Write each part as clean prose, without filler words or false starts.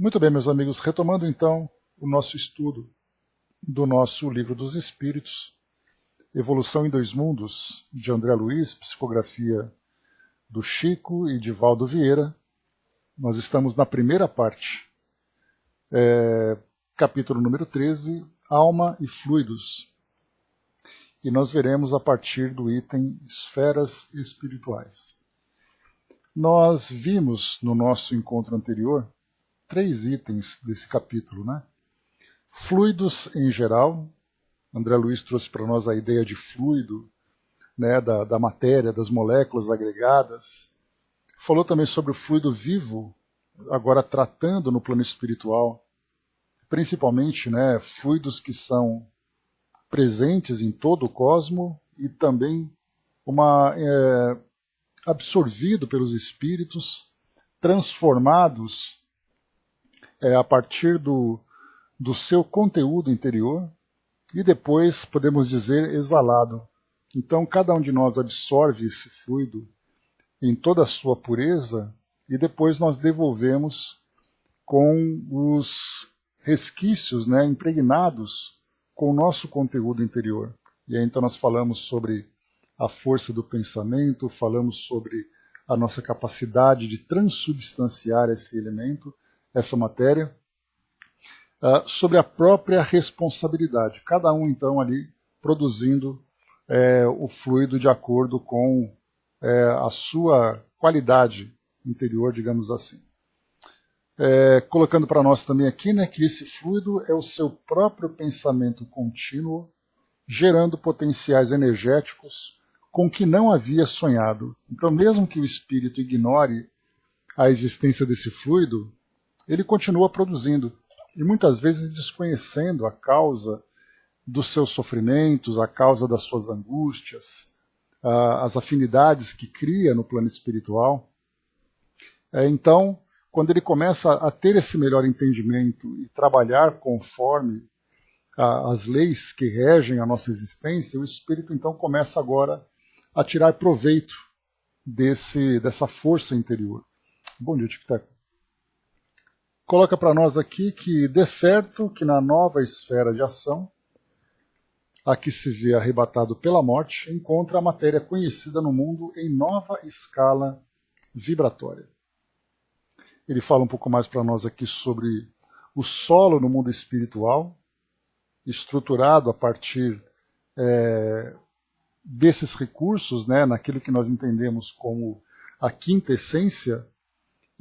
Muito bem, meus amigos, retomando então o nosso estudo do nosso Livro dos Espíritos, Evolução em Dois Mundos, de André Luiz, psicografia do Chico e de Valdo Vieira. Nós estamos na primeira parte, capítulo número 13, Alma e Fluidos. E nós veremos a partir do item Esferas Espirituais. Nós vimos no nosso encontro anterior 3 itens desse capítulo, né? Fluidos em geral. André Luiz trouxe para nós a ideia de fluido, né, da matéria, das moléculas agregadas. Falou também sobre o fluido vivo, agora tratando no plano espiritual, principalmente, né, fluidos que são presentes em todo o cosmo e também absorvido pelos espíritos, transformados a partir do seu conteúdo interior e depois, podemos dizer, exalado. Então, cada um de nós absorve esse fluido em toda a sua pureza e depois nós devolvemos com os resquícios, né, impregnados com o nosso conteúdo interior. E aí então nós falamos sobre a força do pensamento, falamos sobre a nossa capacidade de transubstanciar esse elemento, essa matéria, sobre a própria responsabilidade. Cada um então ali produzindo o fluido de acordo com a sua qualidade interior, digamos assim. Colocando para nós também aqui, né, que esse fluido é o seu próprio pensamento contínuo, gerando potenciais energéticos com que não havia sonhado. Então, mesmo que o espírito ignore a existência desse fluido, ele continua produzindo, e muitas vezes desconhecendo a causa dos seus sofrimentos, a causa das suas angústias, as afinidades que cria no plano espiritual. Então, quando ele começa a ter esse melhor entendimento e trabalhar conforme as leis que regem a nossa existência, o espírito então começa agora a tirar proveito dessa força interior. Bom dia, Tic-Tac. Coloca para nós aqui que dê certo que na nova esfera de ação, a que se vê arrebatado pela morte, encontra a matéria conhecida no mundo em nova escala vibratória. Ele fala um pouco mais para nós aqui sobre o solo no mundo espiritual, estruturado a partir desses recursos, né, naquilo que nós entendemos como a quinta essência,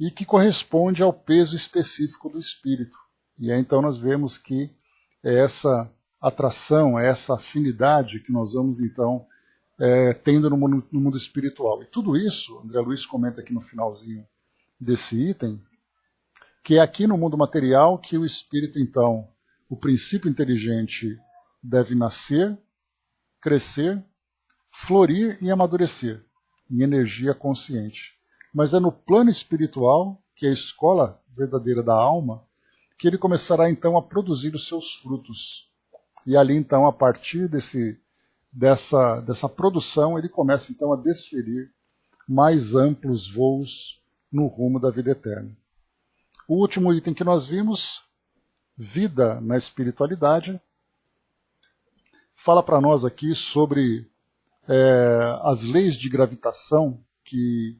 e que corresponde ao peso específico do espírito. E aí então nós vemos que é essa atração, é essa afinidade que nós vamos então tendo no mundo espiritual. E tudo isso, André Luiz comenta aqui no finalzinho desse item, que é aqui no mundo material que o espírito, então, o princípio inteligente deve nascer, crescer, florir e amadurecer em energia consciente. Mas é no plano espiritual, que é a escola verdadeira da alma, que ele começará então a produzir os seus frutos. E ali então, a partir dessa produção, ele começa então a desferir mais amplos voos no rumo da vida eterna. O último item que nós vimos, vida na espiritualidade, fala para nós aqui sobre as leis de gravitação que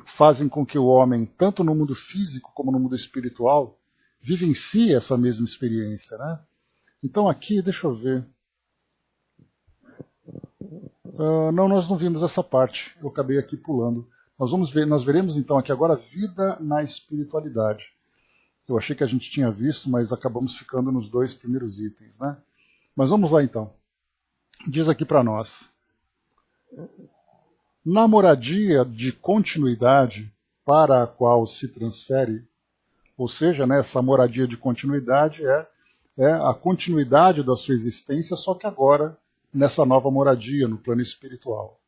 fazem com que o homem, tanto no mundo físico como no mundo espiritual, vivencie essa mesma experiência, né? Então aqui, deixa eu ver. Não, nós não vimos essa parte, eu acabei aqui pulando. Nós veremos então aqui agora vida na espiritualidade. Eu achei que a gente tinha visto, mas acabamos ficando nos 2 primeiros itens, né? Mas vamos lá então. Diz aqui para nós. Na moradia de continuidade para a qual se transfere, ou seja, né, essa moradia de continuidade é a continuidade da sua existência, só que agora nessa nova moradia, no plano espiritual.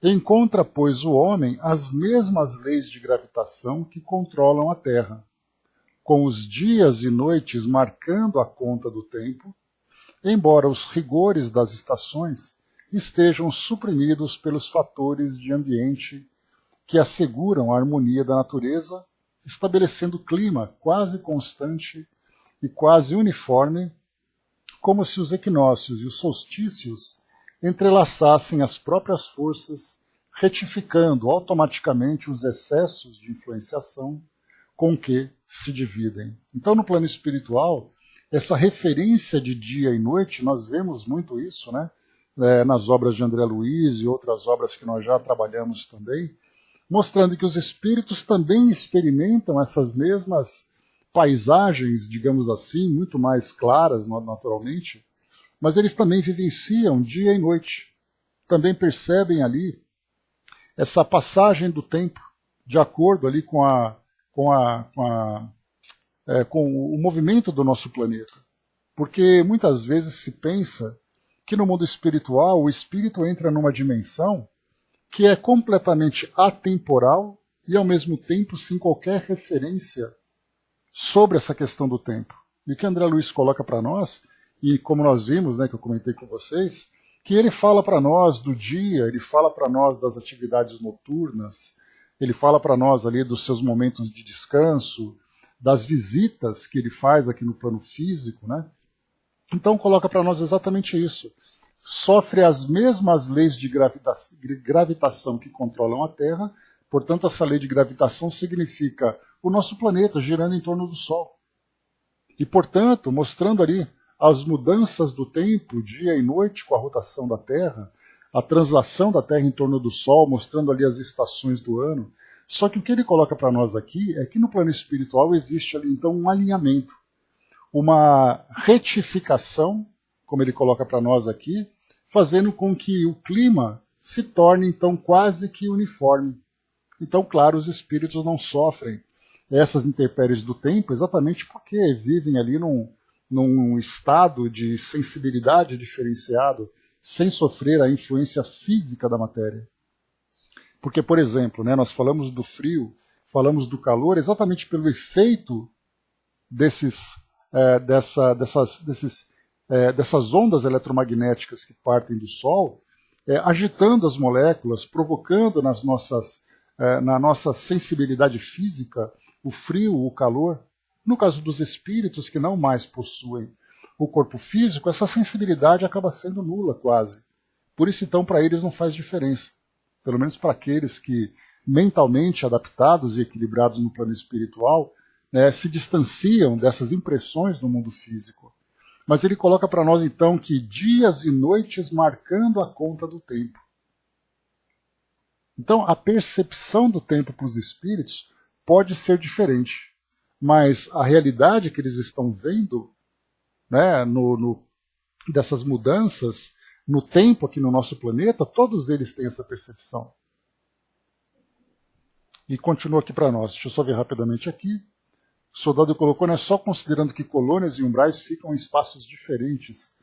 Encontra, pois, o homem as mesmas leis de gravitação que controlam a Terra, com os dias e noites marcando a conta do tempo, embora os rigores das estações estejam suprimidos pelos fatores de ambiente que asseguram a harmonia da natureza estabelecendo clima quase constante e quase uniforme, como se os equinócios e os solstícios entrelaçassem as próprias forças, retificando automaticamente os excessos de influenciação com que se dividem. Então, no plano espiritual, essa referência de dia e noite, nós vemos muito isso, né? Nas obras de André Luiz e outras obras que nós já trabalhamos também, mostrando que os espíritos também experimentam essas mesmas paisagens, digamos assim, muito mais claras naturalmente, mas eles também vivenciam dia e noite. Também percebem ali essa passagem do tempo, de acordo ali com o movimento do nosso planeta. Porque muitas vezes se pensa que no mundo espiritual o espírito entra numa dimensão que é completamente atemporal e ao mesmo tempo sem qualquer referência sobre essa questão do tempo. E o que André Luiz coloca para nós, e como nós vimos, né, que eu comentei com vocês, que ele fala para nós do dia, ele fala para nós das atividades noturnas, ele fala para nós ali dos seus momentos de descanso, das visitas que ele faz aqui no plano físico, né? Então coloca para nós exatamente isso. Sofre as mesmas leis de gravitação que controlam a Terra, portanto essa lei de gravitação significa o nosso planeta girando em torno do Sol. E, portanto, mostrando ali as mudanças do tempo, dia e noite, com a rotação da Terra, a translação da Terra em torno do Sol, mostrando ali as estações do ano. Só que o que ele coloca para nós aqui é que no plano espiritual existe ali, então, um alinhamento, uma retificação, como ele coloca para nós aqui, fazendo com que o clima se torne, então, quase que uniforme. Então, claro, os espíritos não sofrem essas intempéries do tempo exatamente porque vivem ali num estado de sensibilidade diferenciado, sem sofrer a influência física da matéria. Porque, por exemplo, né, nós falamos do frio, falamos do calor, exatamente pelo efeito dessas ondas eletromagnéticas que partem do Sol, agitando as moléculas, provocando na nossa sensibilidade física o frio, o calor. No caso dos espíritos que não mais possuem o corpo físico, essa sensibilidade acaba sendo nula quase. Por isso, então, para eles não faz diferença. Pelo menos para aqueles que, mentalmente adaptados e equilibrados no plano espiritual, né, se distanciam dessas impressões no mundo físico. Mas ele coloca para nós, então, que dias e noites marcando a conta do tempo. Então, a percepção do tempo para os espíritos pode ser diferente, mas a realidade que eles estão vendo, né, dessas mudanças no tempo aqui no nosso planeta, todos eles têm essa percepção. E continua aqui para nós. Deixa eu só ver rapidamente aqui. O soldado colocou, né, só considerando que colônias e umbrais ficam em espaços diferentes,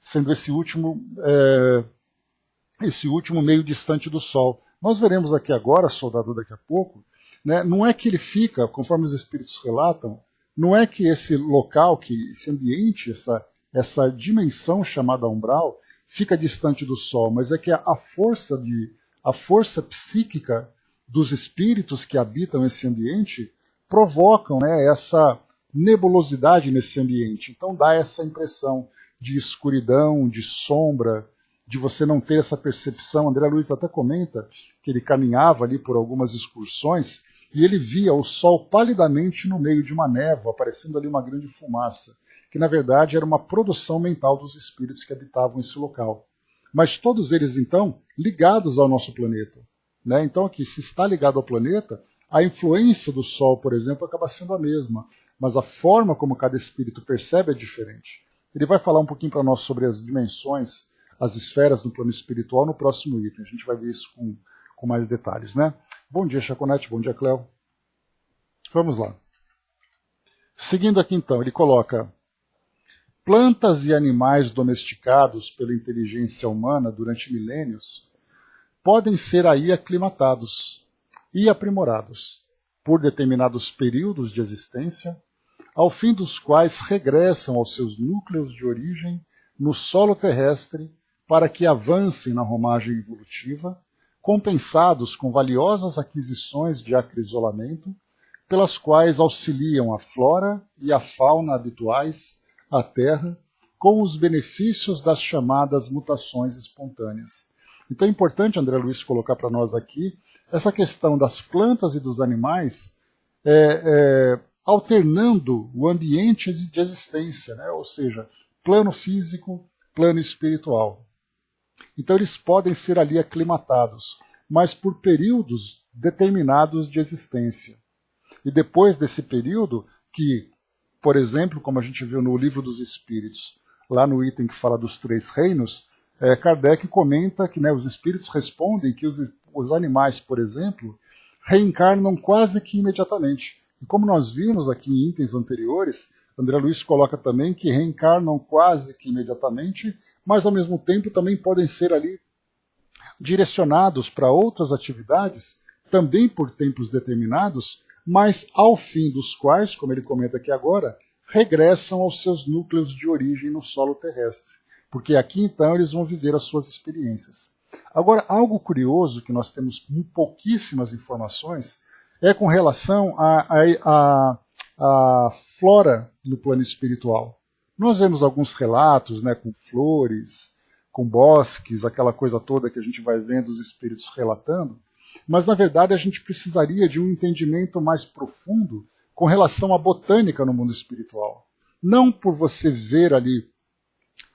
sendo esse último meio distante do Sol. Nós veremos aqui agora, soldado, daqui a pouco, né, não é que ele fica, conforme os espíritos relatam, não é que esse local, que esse ambiente, essa dimensão chamada umbral, fica distante do Sol, mas é que a força psíquica dos espíritos que habitam esse ambiente provocam, né, essa nebulosidade nesse ambiente. Então dá essa impressão de escuridão, de sombra, de você não ter essa percepção. André Luiz até comenta que ele caminhava ali por algumas excursões e ele via o Sol palidamente no meio de uma névoa, aparecendo ali uma grande fumaça, que na verdade era uma produção mental dos espíritos que habitavam esse local. Mas todos eles, então, ligados ao nosso planeta. Né? Então aqui, se está ligado ao planeta, a influência do Sol, por exemplo, acaba sendo a mesma, mas a forma como cada espírito percebe é diferente. Ele vai falar um pouquinho para nós sobre as dimensões, as esferas do plano espiritual no próximo item. A gente vai ver isso com mais detalhes, né? Bom dia, Chaconete. Bom dia, Cléo. Vamos lá. Seguindo aqui, então, ele coloca: plantas e animais domesticados pela inteligência humana durante milênios podem ser aí aclimatados e aprimorados por determinados períodos de existência, ao fim dos quais regressam aos seus núcleos de origem no solo terrestre para que avancem na romagem evolutiva, compensados com valiosas aquisições de acrisolamento, pelas quais auxiliam a flora e a fauna habituais à Terra, com os benefícios das chamadas mutações espontâneas. Então é importante, André Luiz, colocar para nós aqui essa questão das plantas e dos animais alternando o ambiente de existência, né? Ou seja, plano físico, plano espiritual. Então eles podem ser ali aclimatados, mas por períodos determinados de existência. E depois desse período, que, por exemplo, como a gente viu no Livro dos Espíritos, lá no item que fala dos 3 reinos, Kardec comenta que, né, os espíritos respondem que os animais, por exemplo, reencarnam quase que imediatamente. E como nós vimos aqui em itens anteriores, André Luiz coloca também que reencarnam quase que imediatamente, mas ao mesmo tempo também podem ser ali direcionados para outras atividades, também por tempos determinados, mas ao fim dos quais, como ele comenta aqui agora, regressam aos seus núcleos de origem no solo terrestre, porque aqui então eles vão viver as suas experiências. Agora, algo curioso que nós temos pouquíssimas informações é com relação à flora no plano espiritual. Nós vemos alguns relatos, né, com flores, com bosques, aquela coisa toda que a gente vai vendo os espíritos relatando, mas na verdade a gente precisaria de um entendimento mais profundo com relação à botânica no mundo espiritual. Não por você ver ali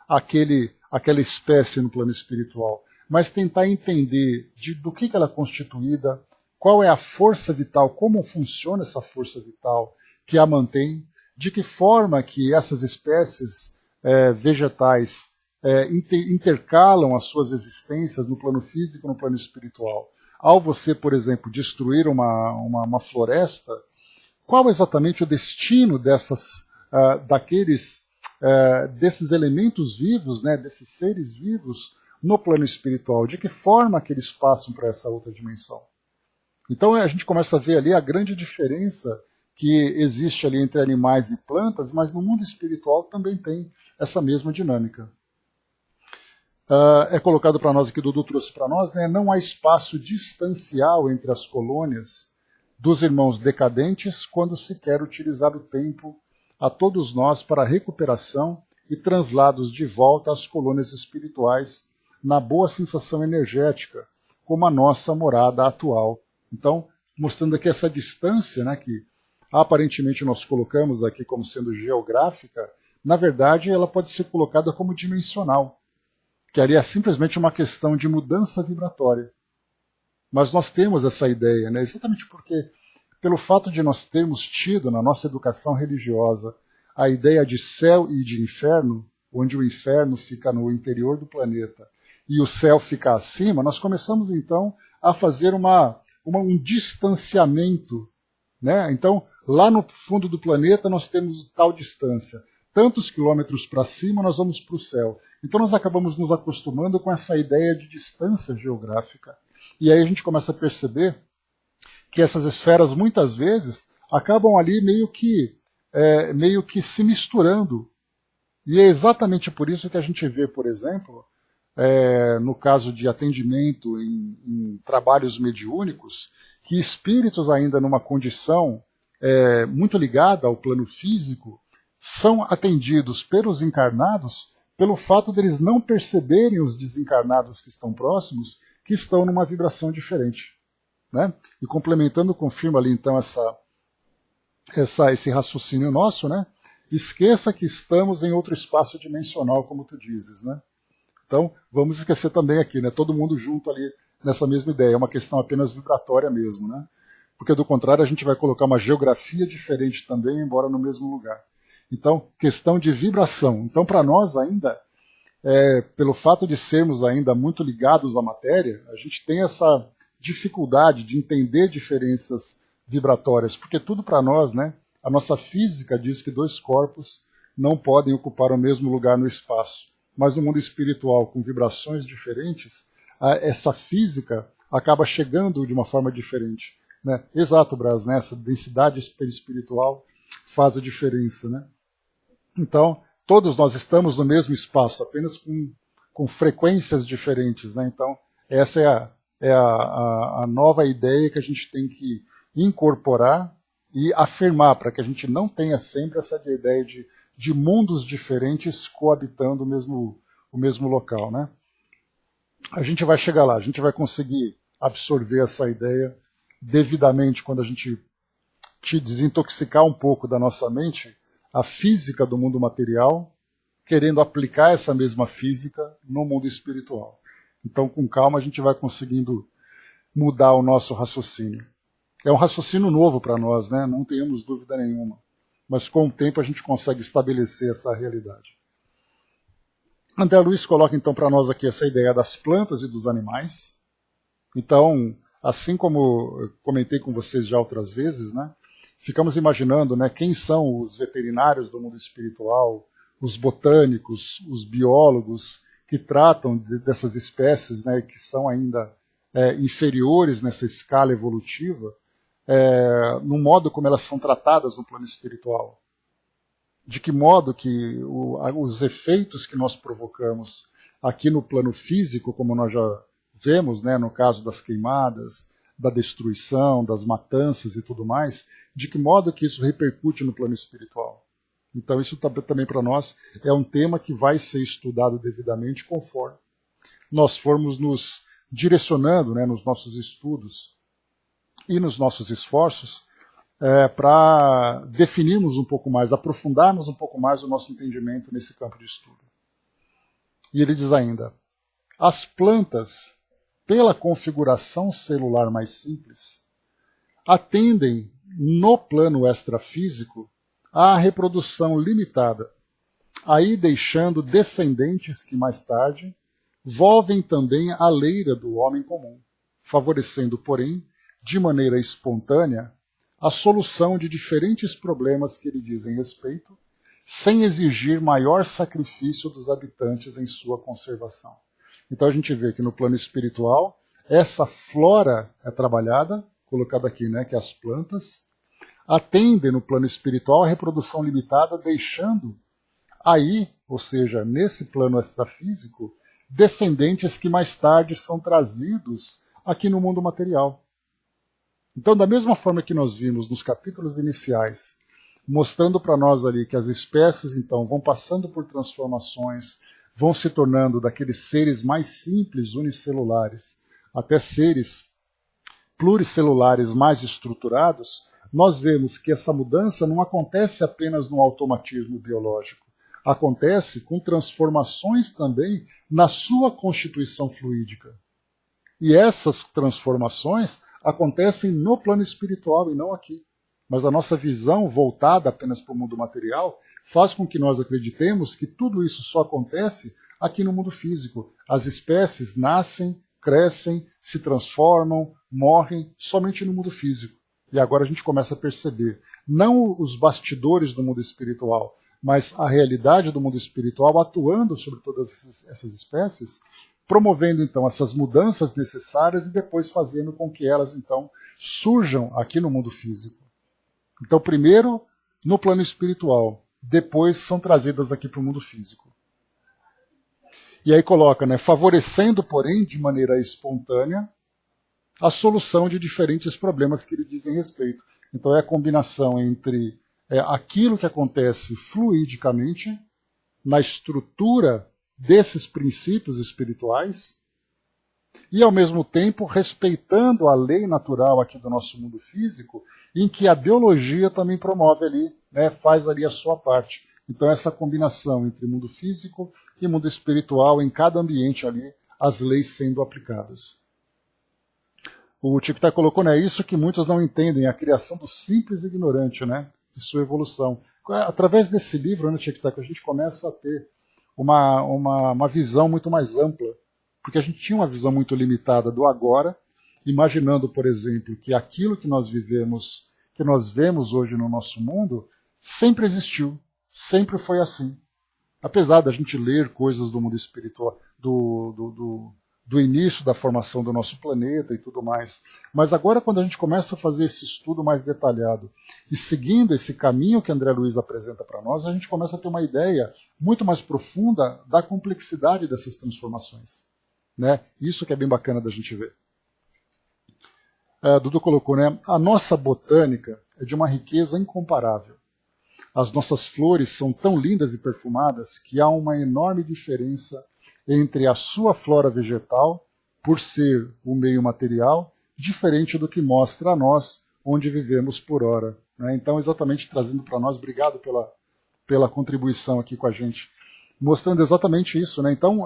aquela espécie no plano espiritual, mas tentar entender do que ela é constituída, qual é a força vital, como funciona essa força vital que a mantém, de que forma que essas espécies vegetais intercalam as suas existências no plano físico e no plano espiritual. Ao você, por exemplo, destruir uma floresta, qual exatamente o destino desses elementos vivos, né, desses seres vivos no plano espiritual? De que forma que eles passam para essa outra dimensão? Então a gente começa a ver ali a grande diferença que existe ali entre animais e plantas, mas no mundo espiritual também tem essa mesma dinâmica. É colocado para nós aqui, Dudu trouxe para nós, né, não há espaço distancial entre as colônias dos irmãos decadentes quando se quer utilizar o tempo a todos nós para recuperação e translados de volta às colônias espirituais na boa sensação energética, como a nossa morada atual. Então, mostrando aqui essa distância, né, que aparentemente nós colocamos aqui como sendo geográfica, na verdade ela pode ser colocada como dimensional, que ali é simplesmente uma questão de mudança vibratória. Mas nós temos essa ideia, né, exatamente porque, pelo fato de nós termos tido na nossa educação religiosa a ideia de céu e de inferno, onde o inferno fica no interior do planeta e o céu fica acima, nós começamos então a fazer um distanciamento, né? Então, lá no fundo do planeta nós temos tal distância, tantos quilômetros para cima nós vamos para o céu. Então nós acabamos nos acostumando com essa ideia de distância geográfica. E aí a gente começa a perceber que essas esferas muitas vezes acabam ali meio que se misturando. E é exatamente por isso que a gente vê, por exemplo, no caso de atendimento em trabalhos mediúnicos, que espíritos ainda numa condição muito ligada ao plano físico são atendidos pelos encarnados pelo fato deles não perceberem os desencarnados que estão próximos, que estão numa vibração diferente. Né? E complementando, confirma ali então esse raciocínio nosso, né? Esqueça que estamos em outro espaço dimensional, como tu dizes, né? Então, vamos esquecer também aqui, né? Todo mundo junto ali nessa mesma ideia, é uma questão apenas vibratória mesmo, né? Porque do contrário a gente vai colocar uma geografia diferente também, embora no mesmo lugar. Então, questão de vibração. Então, para nós ainda, pelo fato de sermos ainda muito ligados à matéria, a gente tem essa dificuldade de entender diferenças vibratórias, porque tudo para nós, né, a nossa física diz que 2 corpos não podem ocupar o mesmo lugar no espaço, mas no mundo espiritual, com vibrações diferentes, essa física acaba chegando de uma forma diferente. Né? Exato, Braz, né? Essa densidade espiritual faz a diferença. Né? Então, todos nós estamos no mesmo espaço, apenas com frequências diferentes. Né? Então, essa é a nova ideia que a gente tem que incorporar e afirmar, para que a gente não tenha sempre essa ideia de mundos diferentes coabitando o mesmo local, né? A gente vai chegar lá, a gente vai conseguir absorver essa ideia devidamente quando a gente te desintoxicar um pouco da nossa mente a física do mundo material, querendo aplicar essa mesma física no mundo espiritual. Então, com calma, a gente vai conseguindo mudar o nosso raciocínio. É um raciocínio novo para nós, né? Não tenhamos dúvida nenhuma. Mas com o tempo a gente consegue estabelecer essa realidade. André Luiz coloca então para nós aqui essa ideia das plantas e dos animais. Então, assim como eu comentei com vocês já outras vezes, né? Ficamos imaginando, né, quem são os veterinários do mundo espiritual, os botânicos, os biólogos que tratam dessas espécies, né, que são ainda inferiores nessa escala evolutiva, no modo como elas são tratadas no plano espiritual. De que modo que os efeitos que nós provocamos aqui no plano físico, como nós já vemos, né, no caso das queimadas, da destruição, das matanças e tudo mais, de que modo que isso repercute no plano espiritual. Então isso também para nós é um tema que vai ser estudado devidamente conforme nós formos nos direcionando, né, nos nossos estudos e nos nossos esforços para definirmos um pouco mais, aprofundarmos um pouco mais o nosso entendimento nesse campo de estudo. E ele diz ainda, as plantas, pela configuração celular mais simples, atendem no plano extrafísico à reprodução limitada, aí deixando descendentes que mais tarde volvem também à leira do homem comum, favorecendo, porém, de maneira espontânea, a solução de diferentes problemas que lhe dizem respeito, sem exigir maior sacrifício dos habitantes em sua conservação. Então a gente vê que no plano espiritual, essa flora é trabalhada, colocada aqui, né, que as plantas, atendem no plano espiritual a reprodução limitada, deixando aí, ou seja, nesse plano extrafísico, descendentes que mais tarde são trazidos aqui no mundo material. Então, da mesma forma que nós vimos nos capítulos iniciais, mostrando para nós ali que as espécies, então, vão passando por transformações, vão se tornando daqueles seres mais simples, unicelulares, até seres pluricelulares mais estruturados, nós vemos que essa mudança não acontece apenas no automatismo biológico, acontece com transformações também na sua constituição fluídica. E essas transformações acontecem no plano espiritual e não aqui. Mas a nossa visão voltada apenas para o mundo material faz com que nós acreditemos que tudo isso só acontece aqui no mundo físico. As espécies nascem, crescem, se transformam, morrem somente no mundo físico. E agora a gente começa a perceber, não os bastidores do mundo espiritual, mas a realidade do mundo espiritual atuando sobre todas essas espécies, promovendo então essas mudanças necessárias e depois fazendo com que elas então surjam aqui no mundo físico. Então primeiro no plano espiritual, depois são trazidas aqui para o mundo físico. E aí coloca, né, favorecendo, porém, de maneira espontânea, a solução de diferentes problemas que lhe dizem respeito. Então é a combinação entre aquilo que acontece fluidicamente na estrutura desses princípios espirituais e, ao mesmo tempo, respeitando a lei natural aqui do nosso mundo físico, em que a biologia também promove ali, né, faz ali a sua parte. Então essa combinação entre mundo físico e mundo espiritual, em cada ambiente ali, as leis sendo aplicadas. O Chiquitá colocou, né, isso que muitos não entendem, a criação do simples ignorante, né, e sua evolução. Através desse livro, né, Chiquitá, que a gente começa a ter uma visão muito mais ampla, porque a gente tinha uma visão muito limitada do agora, imaginando, por exemplo, que aquilo que nós vivemos, que nós vemos hoje no nosso mundo, sempre existiu, sempre foi assim. Apesar da gente ler coisas do mundo espiritual, do início da formação do nosso planeta e tudo mais. Mas agora, quando a gente começa a fazer esse estudo mais detalhado e seguindo esse caminho que André Luiz apresenta para nós, a gente começa a ter uma ideia muito mais profunda da complexidade dessas transformações, né? Isso que é bem bacana da gente ver. Dudu colocou, né? A nossa botânica é de uma riqueza incomparável. As nossas flores são tão lindas e perfumadas que há uma enorme diferença entre a sua flora vegetal, por ser o meio material, diferente do que mostra a nós onde vivemos por ora. Né? Então, exatamente trazendo para nós, obrigado pela contribuição aqui com a gente, mostrando exatamente isso. Né? Então,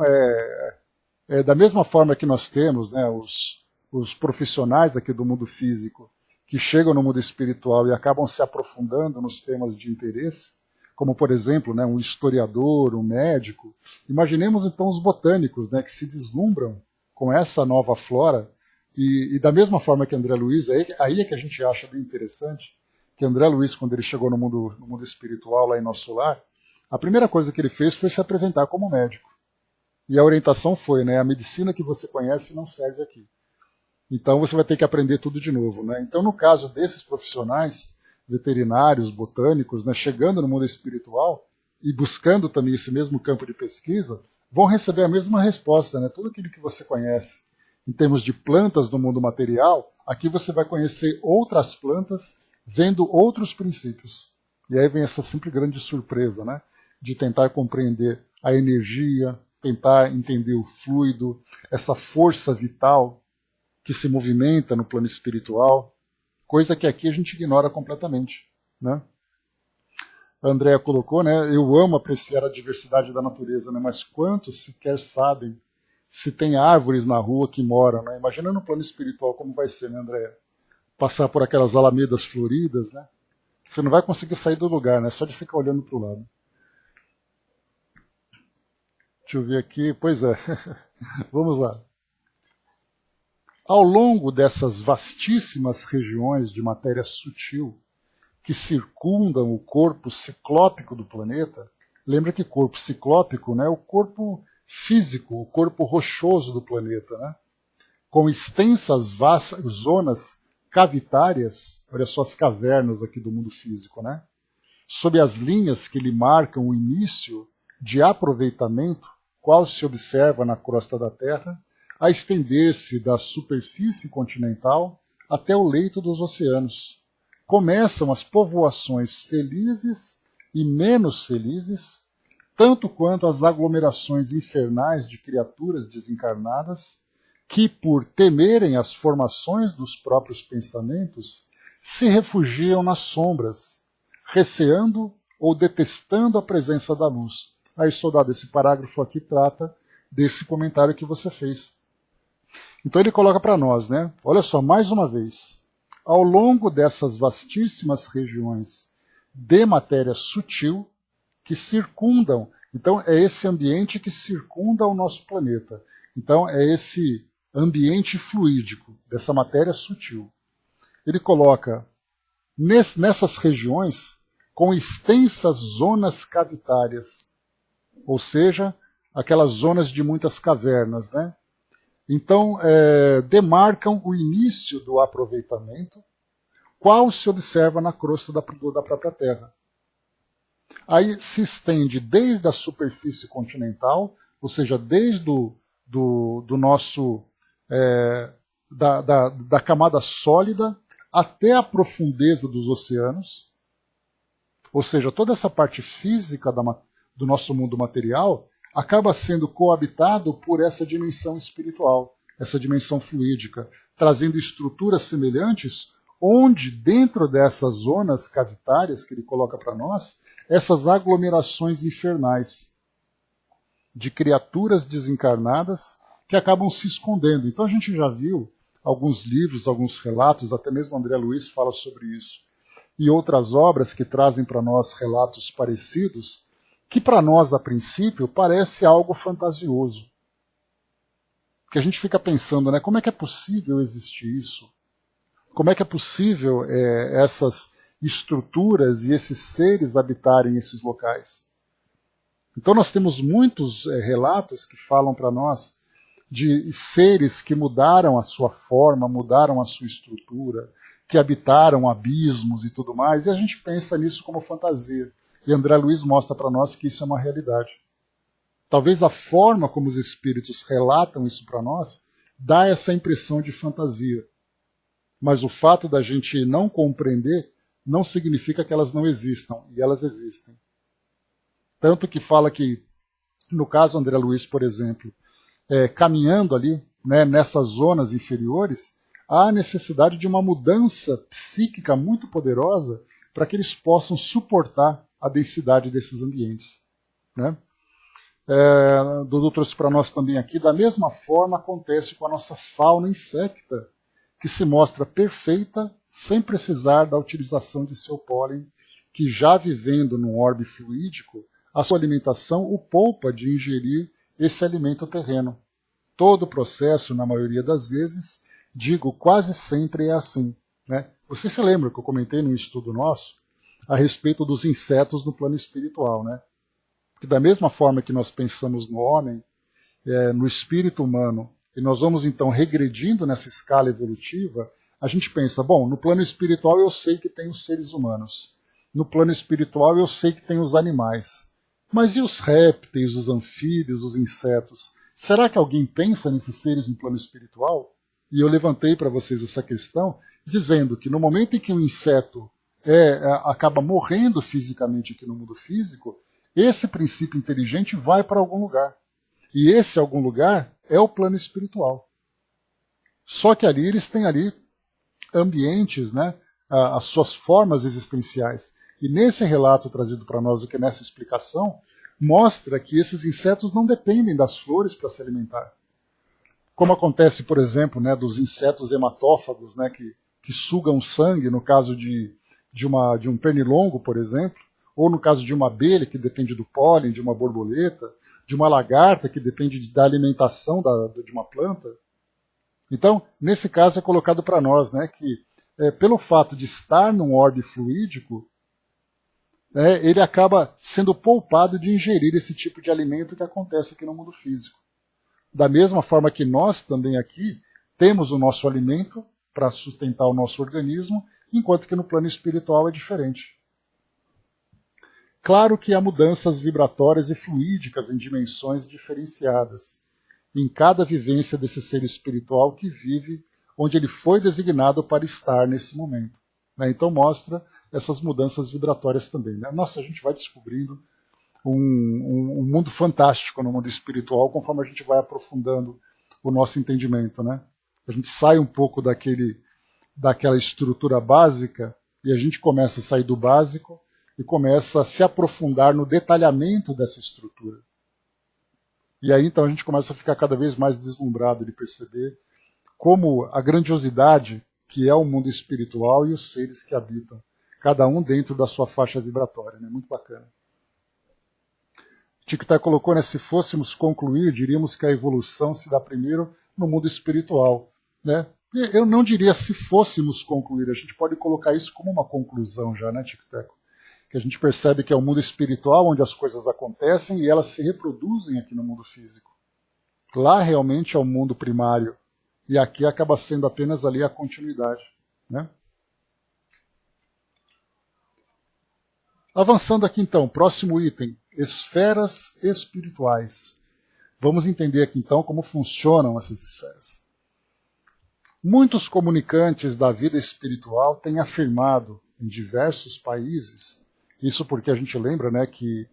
da mesma forma que nós temos, né, os profissionais aqui do mundo físico que chegam no mundo espiritual e acabam se aprofundando nos temas de interesse, como, por exemplo, né, um historiador, um médico. Imaginemos, então, os botânicos, né, que se deslumbram com essa nova flora, e da mesma forma que André Luiz, aí é que a gente acha bem interessante, que André Luiz, quando ele chegou no mundo espiritual, lá em Nosso Lar, a primeira coisa que ele fez foi se apresentar como médico. E a orientação foi, né, a medicina que você conhece não serve aqui. Então você vai ter que aprender tudo de novo. Né? Então, no caso desses profissionais, veterinários, botânicos, né, chegando no mundo espiritual e buscando também esse mesmo campo de pesquisa, vão receber a mesma resposta. Né? Tudo aquilo que você conhece em termos de plantas no mundo material, aqui você vai conhecer outras plantas vendo outros princípios. E aí vem essa sempre grande surpresa, né? De tentar compreender a energia, tentar entender o fluido, essa força vital que se movimenta no plano espiritual, coisa que aqui a gente ignora completamente. Né? A Andrea colocou, né, eu amo apreciar a diversidade da natureza, né, mas quantos sequer sabem se tem árvores na rua que moram? Né? Imagina no plano espiritual como vai ser, né, Andrea? Passar por aquelas alamedas floridas, né? Você não vai conseguir sair do lugar, né? Só de ficar olhando para o lado. Deixa eu ver aqui, pois é, vamos lá. Ao longo dessas vastíssimas regiões de matéria sutil que circundam o corpo ciclópico do planeta, lembra que corpo ciclópico, né, é o corpo físico, o corpo rochoso do planeta, né, com extensas vastas zonas cavitárias, olha só as cavernas aqui do mundo físico, né, sob as linhas que lhe marcam o início de aproveitamento, qual se observa na crosta da Terra, a estender-se da superfície continental até o leito dos oceanos. Começam as povoações felizes e menos felizes, tanto quanto as aglomerações infernais de criaturas desencarnadas, que, por temerem as formações dos próprios pensamentos, se refugiam nas sombras, receando ou detestando a presença da luz. Aí, soldado, esse parágrafo aqui trata desse comentário que você fez. Então ele coloca para nós, né? Olha só, mais uma vez, ao longo dessas vastíssimas regiões de matéria sutil que circundam, então é esse ambiente que circunda o nosso planeta. Então é esse ambiente fluídico dessa matéria sutil. Ele coloca nessas regiões com extensas zonas cavitárias, ou seja, aquelas zonas de muitas cavernas, né? Então, demarcam o início do aproveitamento, qual se observa na crosta da própria Terra. Aí se estende desde a superfície continental, ou seja, desde do nosso da camada sólida até a profundeza dos oceanos, ou seja, toda essa parte física do nosso mundo material acaba sendo coabitado por essa dimensão espiritual, essa dimensão fluídica, trazendo estruturas semelhantes, onde dentro dessas zonas cavitárias que ele coloca para nós, essas aglomerações infernais de criaturas desencarnadas que acabam se escondendo. Então a gente já viu alguns livros, alguns relatos, até mesmo André Luiz fala sobre isso, e outras obras que trazem para nós relatos parecidos, que para nós, a princípio, parece algo fantasioso. Que a gente fica pensando, né, como é que é possível existir isso? Como é que é possível essas estruturas e esses seres habitarem esses locais? Então nós temos muitos relatos que falam para nós de seres que mudaram a sua forma, mudaram a sua estrutura, que habitaram abismos e tudo mais, e a gente pensa nisso como fantasia. E André Luiz mostra para nós que isso é uma realidade. Talvez a forma como os espíritos relatam isso para nós dá essa impressão de fantasia. mas o fato da gente não compreender não significa que elas não existam, e elas existem. Tanto que fala que, no caso André Luiz, por exemplo, caminhando ali, né, nessas zonas inferiores, há necessidade de uma mudança psíquica muito poderosa para que eles possam suportar a densidade desses ambientes. Né? Dudu trouxe para nós também aqui, da mesma forma acontece com a nossa fauna insecta, que se mostra perfeita sem precisar da utilização de seu pólen, que já vivendo num orbe fluídico, a sua alimentação o poupa de ingerir esse alimento terreno. Todo o processo, na maioria das vezes, digo quase sempre é assim. Né? Você se lembra que eu comentei num estudo nosso a respeito dos insetos no plano espiritual, né? Que da mesma forma que nós pensamos no homem, no espírito humano, e nós vamos então regredindo nessa escala evolutiva, a gente pensa, bom, no plano espiritual eu sei que tem os seres humanos, no plano espiritual eu sei que tem os animais, mas e os répteis, os anfíbios, os insetos? Será que alguém pensa nesses seres no plano espiritual? E eu levantei para vocês essa questão, dizendo que no momento em que um inseto acaba morrendo fisicamente aqui no mundo físico, esse princípio inteligente vai para algum lugar. E esse algum lugar é o plano espiritual. Só que ali eles têm ali ambientes, né, as suas formas existenciais. E nesse relato trazido para nós aqui nessa explicação, mostra que esses insetos não dependem das flores para se alimentar. Como acontece, por exemplo, né, dos insetos hematófagos, né, que sugam sangue, no caso de um pernilongo, por exemplo, ou no caso de uma abelha, que depende do pólen, de uma borboleta, de uma lagarta, que depende da alimentação de uma planta. Então, nesse caso é colocado para nós, né, que pelo fato de estar num orbe fluídico, ele acaba sendo poupado de ingerir esse tipo de alimento que acontece aqui no mundo físico. Da mesma forma que nós também aqui temos o nosso alimento para sustentar o nosso organismo, enquanto que no plano espiritual é diferente. Claro que há mudanças vibratórias e fluídicas em dimensões diferenciadas, em cada vivência desse ser espiritual que vive onde ele foi designado para estar nesse momento. Né? Então mostra essas mudanças vibratórias também. Né? Nossa, a gente vai descobrindo um mundo fantástico no mundo espiritual conforme a gente vai aprofundando o nosso entendimento. Né? A gente sai um pouco daquela estrutura básica e a gente começa a sair do básico e começa a se aprofundar no detalhamento dessa estrutura. E aí então a gente começa a ficar cada vez mais deslumbrado de perceber como a grandiosidade que é o mundo espiritual e os seres que habitam, cada um dentro da sua faixa vibratória. Né? Muito bacana. Tiquetá colocou, né, se fôssemos concluir, diríamos que a evolução se dá primeiro no mundo espiritual. Né? Eu não diria se fôssemos concluir, a gente pode colocar isso como uma conclusão já, né, Tiqueteco? Que a gente percebe que é o mundo espiritual onde as coisas acontecem e elas se reproduzem aqui no mundo físico. Lá realmente é o mundo primário e aqui acaba sendo apenas ali a continuidade. Né? Avançando aqui então, próximo item, esferas espirituais. Vamos entender aqui então como funcionam essas esferas. Muitos comunicantes da vida espiritual têm afirmado em diversos países, isso porque a gente lembra, né, que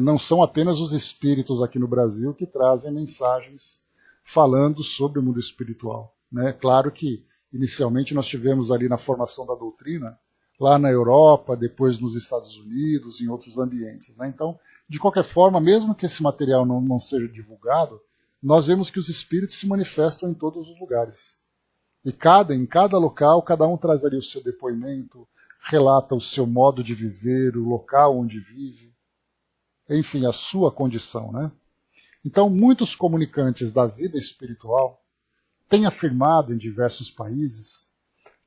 não são apenas os espíritos aqui no Brasil que trazem mensagens falando sobre o mundo espiritual. Né? Claro que inicialmente nós tivemos ali na formação da doutrina, lá na Europa, depois nos Estados Unidos, em outros ambientes. Né? Então, de qualquer forma, mesmo que esse material não seja divulgado, nós vemos que os espíritos se manifestam em todos os lugares. E em cada local, cada um traz ali o seu depoimento, relata o seu modo de viver, o local onde vive, enfim, a sua condição. Né? Então, muitos comunicantes da vida espiritual têm afirmado em diversos países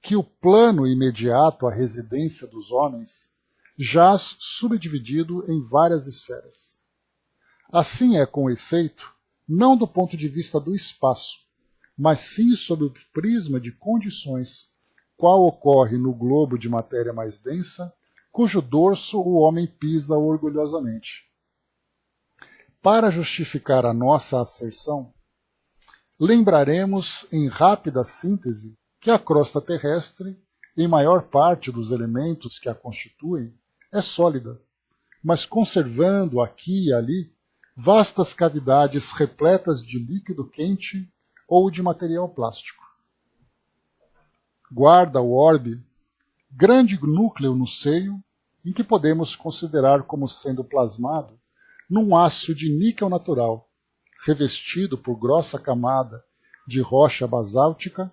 que o plano imediato à residência dos homens jaz subdividido em várias esferas. Assim é com efeito, não do ponto de vista do espaço, mas sim sob o prisma de condições, qual ocorre no globo de matéria mais densa, cujo dorso o homem pisa orgulhosamente. Para justificar a nossa asserção, lembraremos em rápida síntese que a crosta terrestre, em maior parte dos elementos que a constituem, é sólida, mas conservando aqui e ali vastas cavidades repletas de líquido quente ou de material plástico. Guarda o orbe grande núcleo no seio, em que podemos considerar como sendo plasmado num aço de níquel natural, revestido por grossa camada de rocha basáltica,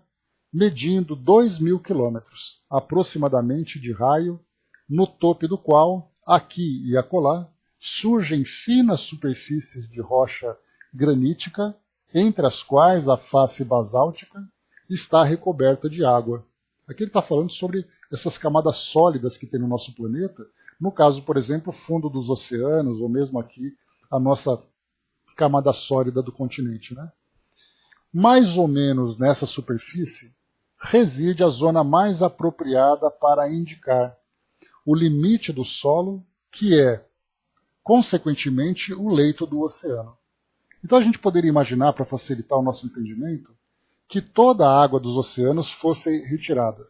medindo 2.000 quilômetros, aproximadamente de raio, no topo do qual, aqui e acolá, surgem finas superfícies de rocha granítica, entre as quais a face basáltica está recoberta de água. Aqui ele está falando sobre essas camadas sólidas que tem no nosso planeta, no caso, por exemplo, o fundo dos oceanos, ou mesmo aqui a nossa camada sólida do continente, né? Mais ou menos nessa superfície reside a zona mais apropriada para indicar o limite do solo, que é, consequentemente, o leito do oceano. Então a gente poderia imaginar, para facilitar o nosso entendimento, que toda a água dos oceanos fosse retirada,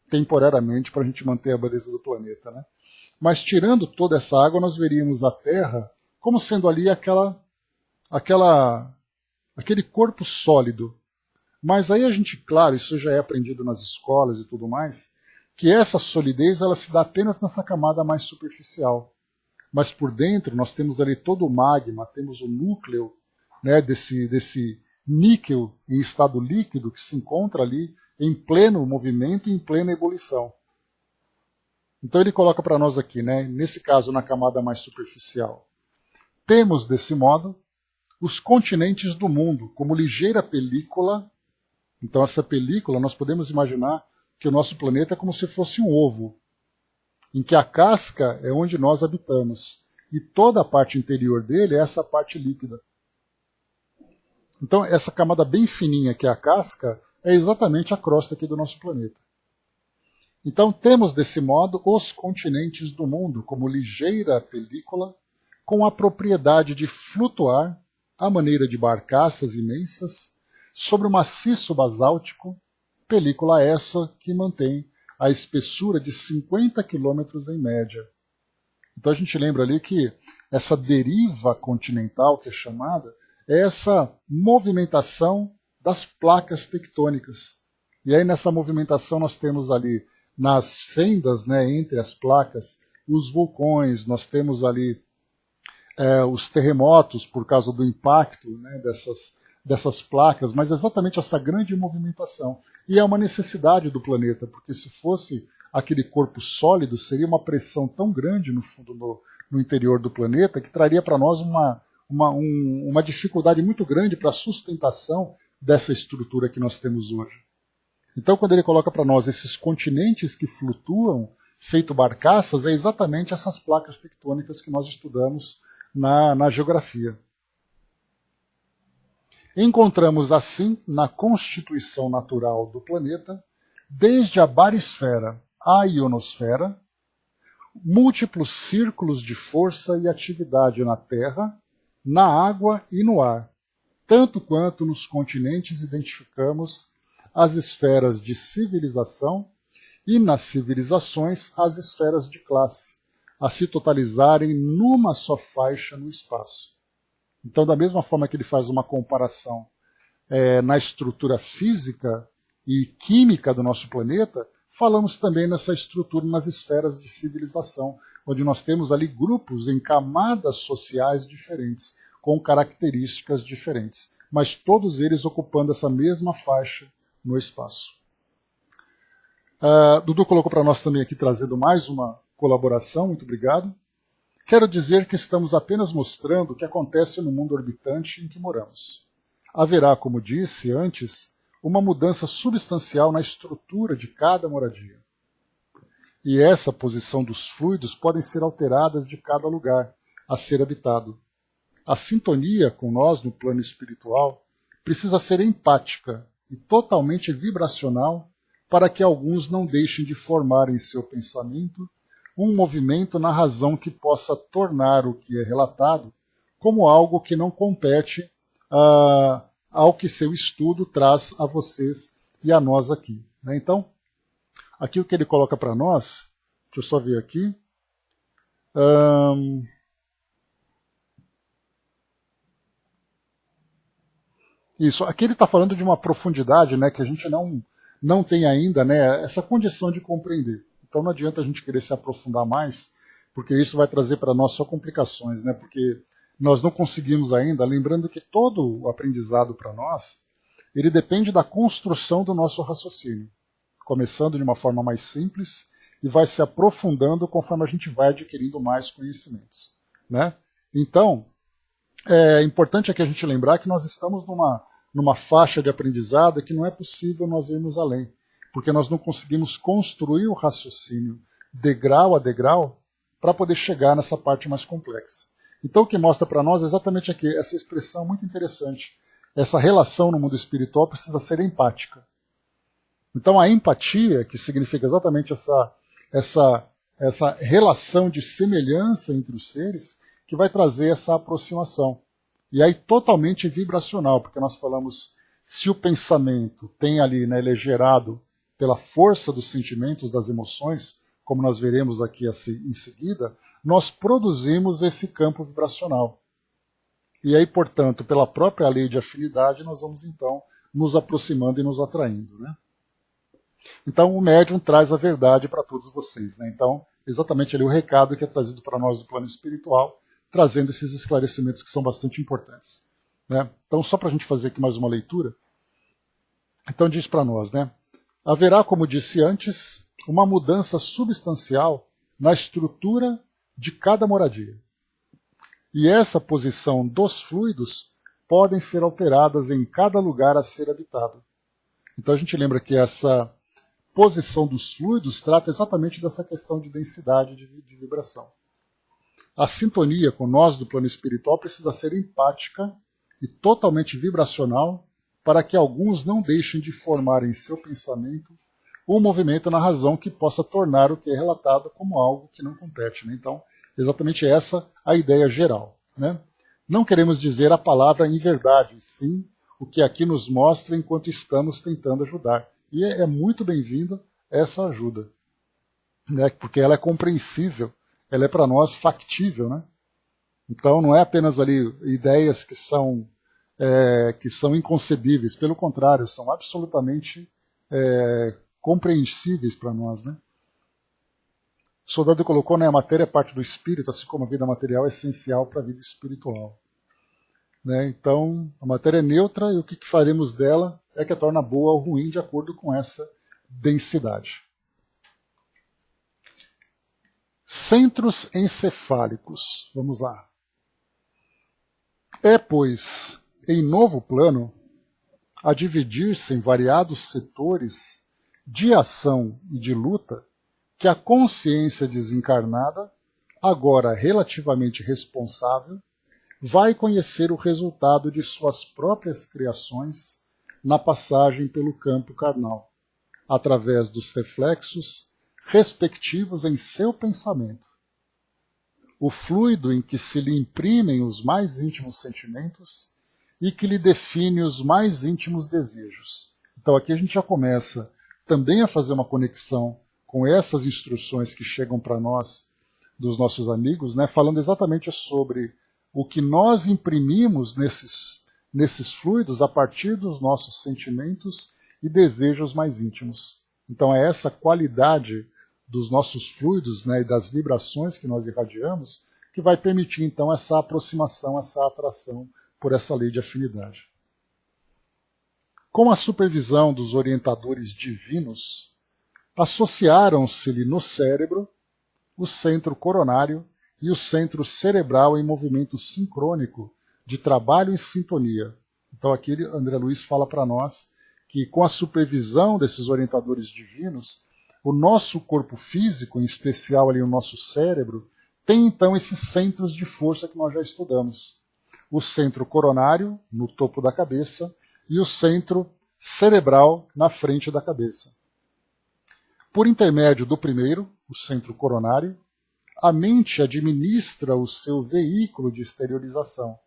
temporariamente, para a gente manter a beleza do planeta, né? Mas tirando toda essa água, nós veríamos a Terra como sendo ali aquele corpo sólido. Mas aí a gente, claro, isso já é aprendido nas escolas e tudo mais, que essa solidez ela se dá apenas nessa camada mais superficial. Mas por dentro nós temos ali todo o magma, temos o núcleo, né, desse níquel em estado líquido que se encontra ali em pleno movimento e em plena ebulição. Então ele coloca para nós aqui, né, nesse caso na camada mais superficial. Temos, desse modo, os continentes do mundo como ligeira película. Então essa película nós podemos imaginar que o nosso planeta é como se fosse um ovo, em que a casca é onde nós habitamos e toda a parte interior dele é essa parte líquida. Então essa camada bem fininha que é a casca é exatamente a crosta aqui do nosso planeta. Então temos desse modo os continentes do mundo como ligeira película com a propriedade de flutuar à maneira de barcaças imensas sobre o maciço basáltico, película essa que mantém a espessura de 50 quilômetros em média. Então a gente lembra ali que essa deriva continental, que é chamada, é essa movimentação das placas tectônicas. E aí nessa movimentação nós temos ali nas fendas, né, entre as placas, os vulcões, nós temos ali os terremotos por causa do impacto, né, dessas placas, mas exatamente essa grande movimentação. E é uma necessidade do planeta, porque se fosse aquele corpo sólido, seria uma pressão tão grande no fundo, no interior do planeta, que traria para nós uma dificuldade muito grande para a sustentação dessa estrutura que nós temos hoje. Então, quando ele coloca para nós esses continentes que flutuam, feito barcaças, é exatamente essas placas tectônicas que nós estudamos na geografia. Encontramos assim, na constituição natural do planeta, desde a barisfera à ionosfera, múltiplos círculos de força e atividade na Terra, na água e no ar, tanto quanto nos continentes identificamos as esferas de civilização e nas civilizações as esferas de classe, a se totalizarem numa só faixa no espaço. Então, da mesma forma que ele faz uma comparação na estrutura física e química do nosso planeta, falamos também nessa estrutura nas esferas de civilização, onde nós temos ali grupos em camadas sociais diferentes, com características diferentes, mas todos eles ocupando essa mesma faixa no espaço. Dudu colocou para nós também aqui, trazendo mais uma colaboração, muito obrigado. Quero dizer que estamos apenas mostrando o que acontece no mundo orbitante em que moramos. Haverá, como disse antes, uma mudança substancial na estrutura de cada moradia. E essa posição dos fluidos podem ser alteradas de cada lugar a ser habitado. A sintonia com nós no plano espiritual precisa ser empática e totalmente vibracional para que alguns não deixem de formar em seu pensamento um movimento na razão que possa tornar o que é relatado como algo que não compete ao que seu estudo traz a vocês e a nós aqui. né? Então, aqui o que ele coloca para nós, deixa eu só ver aqui. Isso, aqui ele está falando de uma profundidade, né, que a gente não tem ainda, né, essa condição de compreender. Então não adianta a gente querer se aprofundar mais, porque isso vai trazer para nós só complicações, né, porque nós não conseguimos ainda, lembrando que todo o aprendizado para nós, ele depende da construção do nosso raciocínio, começando de uma forma mais simples e vai se aprofundando conforme a gente vai adquirindo mais conhecimentos, né? Então, é importante aqui a gente lembrar que nós estamos numa faixa de aprendizado que não é possível nós irmos além, porque nós não conseguimos construir o raciocínio degrau a degrau para poder chegar nessa parte mais complexa. Então o que mostra para nós é exatamente aqui, essa expressão muito interessante. Essa relação no mundo espiritual precisa ser empática. Então a empatia, que significa exatamente essa relação de semelhança entre os seres, que vai trazer essa aproximação. E aí totalmente vibracional, porque nós falamos, se o pensamento tem ali, né, ele é gerado pela força dos sentimentos, das emoções, como nós veremos aqui em seguida, nós produzimos esse campo vibracional. E aí, portanto, pela própria lei de afinidade, nós vamos então nos aproximando e nos atraindo, né? Então o médium traz a verdade para todos vocês, né? Então, exatamente ali o recado que é trazido para nós do plano espiritual, trazendo esses esclarecimentos que são bastante importantes, né? Então, só para a gente fazer aqui mais uma leitura, então diz para nós, né? Haverá, como disse antes, uma mudança substancial na estrutura de cada moradia. E essa posição dos fluidos podem ser alteradas em cada lugar a ser habitado. Então a gente lembra que essa posição dos fluidos trata exatamente dessa questão de densidade de vibração. A sintonia com nós do plano espiritual precisa ser empática e totalmente vibracional para que alguns não deixem de formar em seu pensamento um movimento na razão que possa tornar o que é relatado como algo que não compete, né? Então, exatamente essa a ideia geral, né? Não queremos dizer a palavra em verdade, sim o que aqui nos mostra enquanto estamos tentando ajudar. E é muito bem-vinda essa ajuda, né? Porque ela é compreensível, ela é para nós factível, né? Então não é apenas ali ideias que são inconcebíveis, pelo contrário, são absolutamente compreensíveis para nós, né? O soldado colocou, né, a matéria é parte do espírito, assim como a vida material é essencial para a vida espiritual, né? Então, a matéria é neutra e o que faremos dela é que a torna boa ou ruim de acordo com essa densidade. Centros encefálicos. Vamos lá. É, pois, em novo plano, a dividir-se em variados setores de ação e de luta, que a consciência desencarnada, agora relativamente responsável, vai conhecer o resultado de suas próprias criações na passagem pelo campo carnal, através dos reflexos respectivos em seu pensamento. O fluido em que se lhe imprimem os mais íntimos sentimentos e que lhe define os mais íntimos desejos. Então aqui a gente já começa também a fazer uma conexão com essas instruções que chegam para nós, dos nossos amigos, né, falando exatamente sobre o que nós imprimimos nesses fluidos a partir dos nossos sentimentos e desejos mais íntimos. Então é essa qualidade dos nossos fluidos, né, e das vibrações que nós irradiamos que vai permitir então essa aproximação, essa atração por essa lei de afinidade. Com a supervisão dos orientadores divinos, associaram-se-lhe no cérebro o centro coronário e o centro cerebral em movimento sincrônico de trabalho em sintonia. Então aqui André Luiz fala para nós que com a supervisão desses orientadores divinos, o nosso corpo físico, em especial ali o nosso cérebro, tem então esses centros de força que nós já estudamos. O centro coronário, no topo da cabeça, e o centro cerebral, na frente da cabeça. Por intermédio do primeiro, o centro coronário, a mente administra o seu veículo de exteriorização.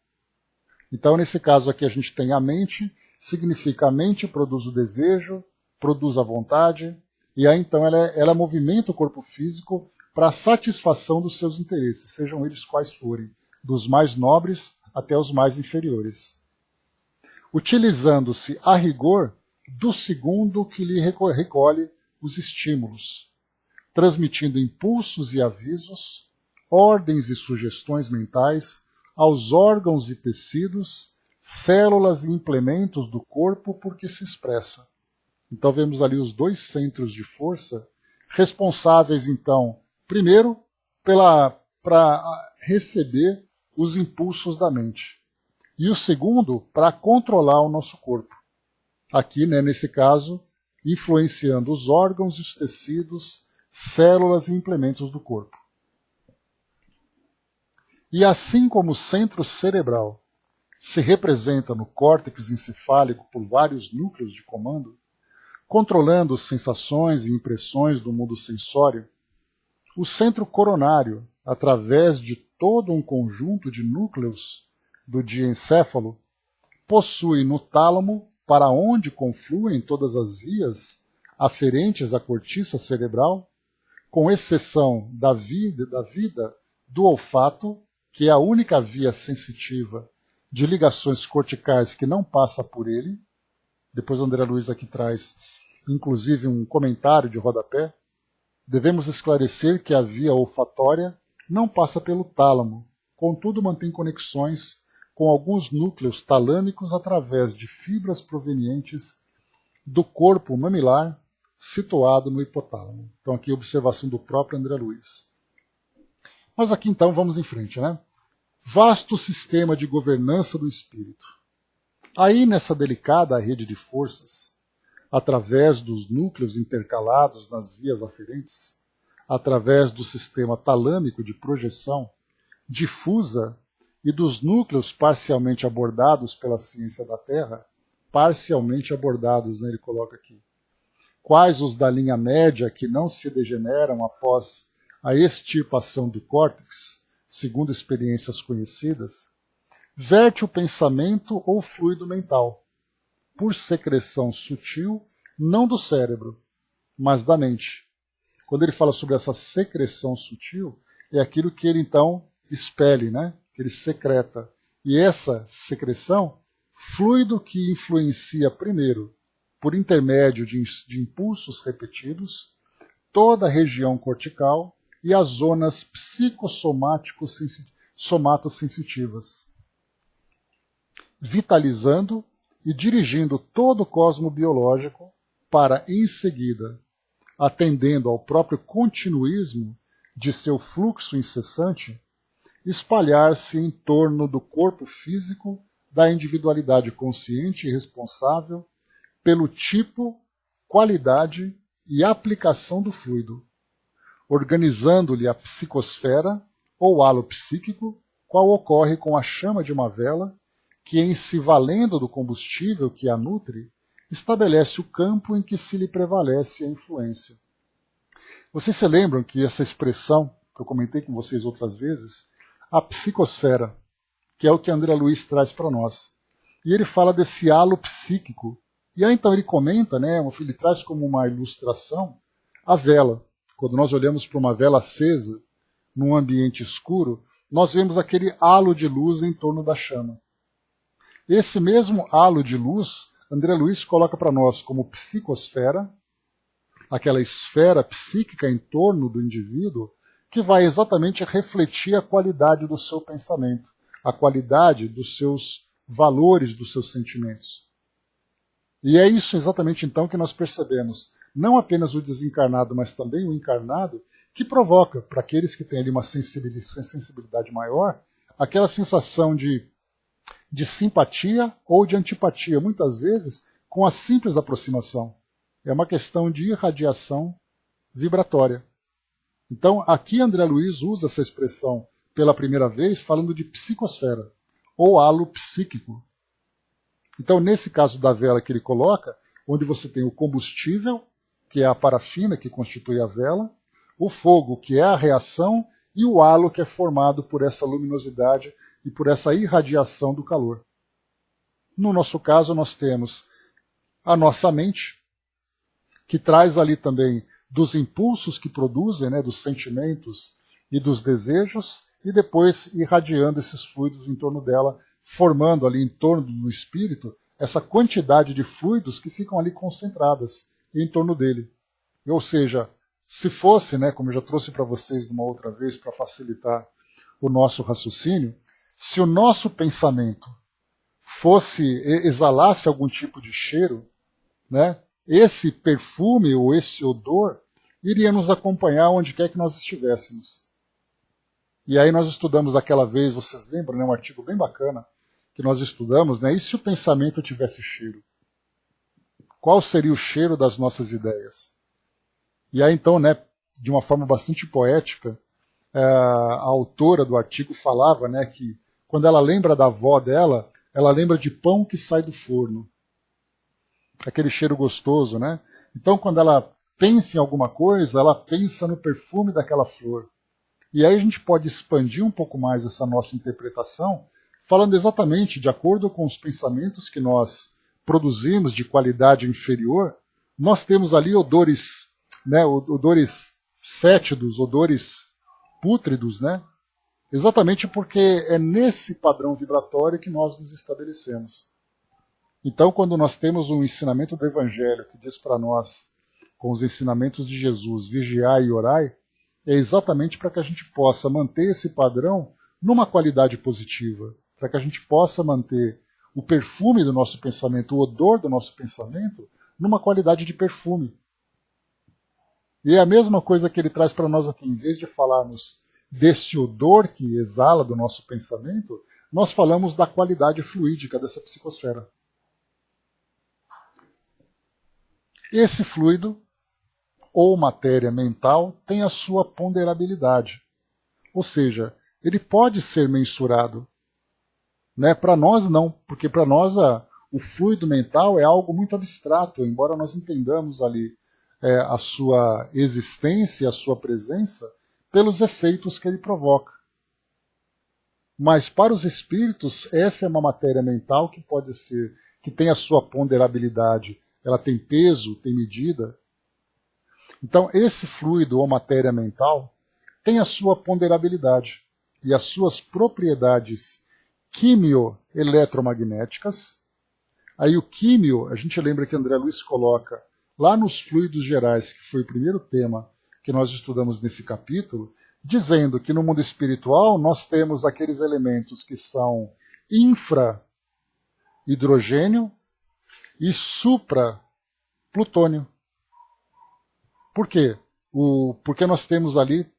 Então, nesse caso aqui, a gente tem a mente, significa a mente produz o desejo, produz a vontade, e aí então ela movimenta o corpo físico para a satisfação dos seus interesses, sejam eles quais forem, dos mais nobres até os mais inferiores, utilizando-se a rigor do segundo que lhe recolhe os estímulos, transmitindo impulsos e avisos, ordens e sugestões mentais aos órgãos e tecidos, células e implementos do corpo por que se expressa. Então vemos ali os dois centros de força, responsáveis então, primeiro, para receber os impulsos da mente, e o segundo, para controlar o nosso corpo. Aqui, né, nesse caso, influenciando os órgãos, os tecidos, células e implementos do corpo. E assim como o centro cerebral se representa no córtex encefálico por vários núcleos de comando, controlando sensações e impressões do mundo sensório, o centro coronário, através de todo um conjunto de núcleos do diencéfalo, possui no tálamo, para onde confluem todas as vias aferentes à cortiça cerebral, com exceção da vida do olfato, que é a única via sensitiva de ligações corticais que não passa por ele. Depois André Luiz aqui traz, inclusive, um comentário de rodapé. Devemos esclarecer que a via olfatória não passa pelo tálamo, contudo mantém conexões com alguns núcleos talâmicos através de fibras provenientes do corpo mamilar situado no hipotálamo. Então aqui a observação do próprio André Luiz. Mas aqui então vamos em frente, né? Vasto sistema de governança do espírito. Aí nessa delicada rede de forças, através dos núcleos intercalados nas vias aferentes, através do sistema talâmico de projeção difusa e dos núcleos parcialmente abordados pela ciência da Terra, parcialmente abordados, né, ele coloca aqui, quais os da linha média que não se degeneram após a extirpação do córtex, segundo experiências conhecidas, verte o pensamento ou fluido mental, por secreção sutil, não do cérebro, mas da mente. Quando ele fala sobre essa secreção sutil, é aquilo que ele então expele, né? Que ele secreta. E essa secreção, fluido que influencia primeiro, por intermédio de impulsos repetidos, toda a região cortical e as zonas psicossomático-somatosensitivas, vitalizando e dirigindo todo o cosmo biológico para, em seguida, atendendo ao próprio continuismo de seu fluxo incessante, espalhar-se em torno do corpo físico da individualidade consciente e responsável pelo tipo, qualidade e aplicação do fluido, organizando-lhe a psicosfera ou halo psíquico, qual ocorre com a chama de uma vela, que, em se valendo do combustível que a nutre, estabelece o campo em que se lhe prevalece a influência. Vocês se lembram que essa expressão, que eu comentei com vocês outras vezes, a psicosfera, que é o que André Luiz traz para nós. E ele fala desse halo psíquico. E aí então ele comenta, né, ele traz como uma ilustração a vela. Quando nós olhamos para uma vela acesa, num ambiente escuro, nós vemos aquele halo de luz em torno da chama. Esse mesmo halo de luz, André Luiz coloca para nós como psicosfera, aquela esfera psíquica em torno do indivíduo, que vai exatamente refletir a qualidade do seu pensamento, a qualidade dos seus valores, dos seus sentimentos. E é isso exatamente então que nós percebemos, não apenas o desencarnado, mas também o encarnado, que provoca, para aqueles que têm ali uma sensibilidade maior, aquela sensação de simpatia ou de antipatia, muitas vezes com a simples aproximação. É uma questão de irradiação vibratória. Então, aqui André Luiz usa essa expressão pela primeira vez, falando de psicosfera, ou halo psíquico. Então, nesse caso da vela que ele coloca, onde você tem o combustível, que é a parafina que constitui a vela, o fogo, que é a reação, e o halo, que é formado por essa luminosidade e por essa irradiação do calor. No nosso caso, nós temos a nossa mente, que traz ali também dos impulsos que produzem, né, dos sentimentos e dos desejos, e depois irradiando esses fluidos em torno dela, formando ali em torno do espírito essa quantidade de fluidos que ficam ali concentradas em torno dele. Ou seja, se fosse, né, como eu já trouxe para vocês uma outra vez para facilitar o nosso raciocínio, se o nosso pensamento exalasse algum tipo de cheiro, né, esse perfume ou esse odor iria nos acompanhar onde quer que nós estivéssemos. E aí nós estudamos aquela vez, vocês lembram, né, um artigo bem bacana que nós estudamos, né, e se o pensamento tivesse cheiro? Qual seria o cheiro das nossas ideias? E aí então, né, de uma forma bastante poética, a autora do artigo falava, né, que quando ela lembra da avó dela, ela lembra de pão que sai do forno. Aquele cheiro gostoso, né? Então, quando ela pensa em alguma coisa, ela pensa no perfume daquela flor. E aí a gente pode expandir um pouco mais essa nossa interpretação, falando exatamente de acordo com os pensamentos que nós produzimos de qualidade inferior, nós temos ali odores, né, odores fétidos, odores pútridos, né? Exatamente porque é nesse padrão vibratório que nós nos estabelecemos. Então, quando nós temos um ensinamento do Evangelho que diz para nós, com os ensinamentos de Jesus, vigiai e orai, é exatamente para que a gente possa manter esse padrão numa qualidade positiva, para que a gente possa manter o perfume do nosso pensamento, o odor do nosso pensamento, numa qualidade de perfume. E é a mesma coisa que ele traz para nós aqui, em vez de falarmos deste odor que exala do nosso pensamento, nós falamos da qualidade fluídica dessa psicosfera. Esse fluido, ou matéria mental, tem a sua ponderabilidade. Ou seja, ele pode ser mensurado. Né? Para nós não, porque para nós o fluido mental é algo muito abstrato, embora nós entendamos ali a sua existência, a sua presença, pelos efeitos que ele provoca. Mas para os espíritos, essa é uma matéria mental que pode ser, que tem a sua ponderabilidade, ela tem peso, tem medida. Então, esse fluido ou matéria mental tem a sua ponderabilidade e as suas propriedades quimio-eletromagnéticas. Aí o químio, a gente lembra que André Luiz coloca lá nos fluidos gerais, que foi o primeiro tema que nós estudamos nesse capítulo, dizendo que no mundo espiritual nós temos aqueles elementos que são infra-hidrogênio e supra-plutônio. Por quê? Porque nós temos ali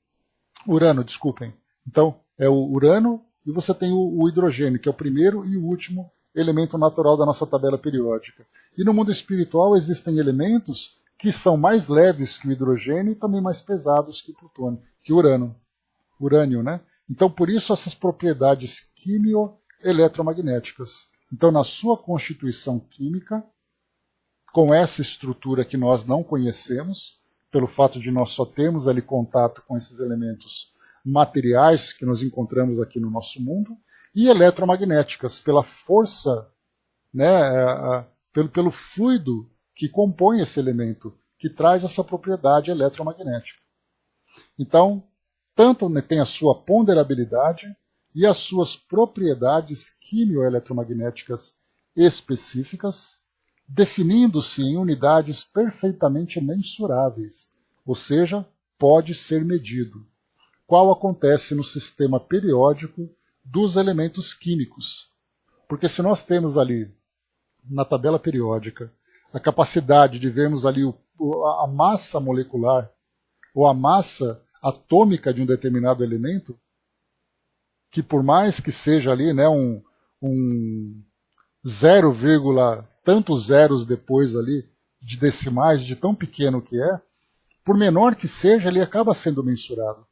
urano, desculpem. Então, é o urano e você tem o hidrogênio, que é o primeiro e o último elemento natural da nossa tabela periódica. E no mundo espiritual existem elementos que são mais leves que o hidrogênio e também mais pesados que o plutônio, que o urânio, né? Então, por isso, essas propriedades quimio-eletromagnéticas. Então, na sua constituição química, com essa estrutura que nós não conhecemos, pelo fato de nós só termos ali contato com esses elementos materiais que nós encontramos aqui no nosso mundo, e eletromagnéticas, pela força, né, pelo fluido que compõe esse elemento, que traz essa propriedade eletromagnética. Então, tanto tem a sua ponderabilidade e as suas propriedades quimioeletromagnéticas específicas, definindo-se em unidades perfeitamente mensuráveis, ou seja, pode ser medido, qual acontece no sistema periódico dos elementos químicos. Porque se nós temos ali, na tabela periódica, a capacidade de vermos ali a massa molecular ou a massa atômica de um determinado elemento, que por mais que seja ali, né, um 0, tantos zeros depois ali, de decimais, de tão pequeno que é, por menor que seja, ele acaba sendo mensurado.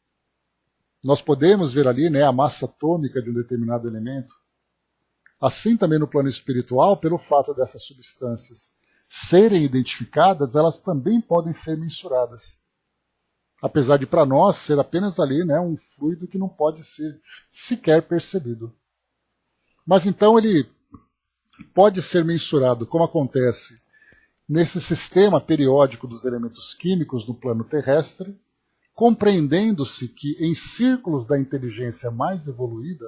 Nós podemos ver ali, né, a massa atômica de um determinado elemento. Assim também no plano espiritual, pelo fato dessas substâncias serem identificadas, elas também podem ser mensuradas. Apesar de para nós ser apenas ali, né, um fluido que não pode ser sequer percebido. Mas então ele pode ser mensurado, como acontece nesse sistema periódico dos elementos químicos no plano terrestre, compreendendo-se que em círculos da inteligência mais evoluída,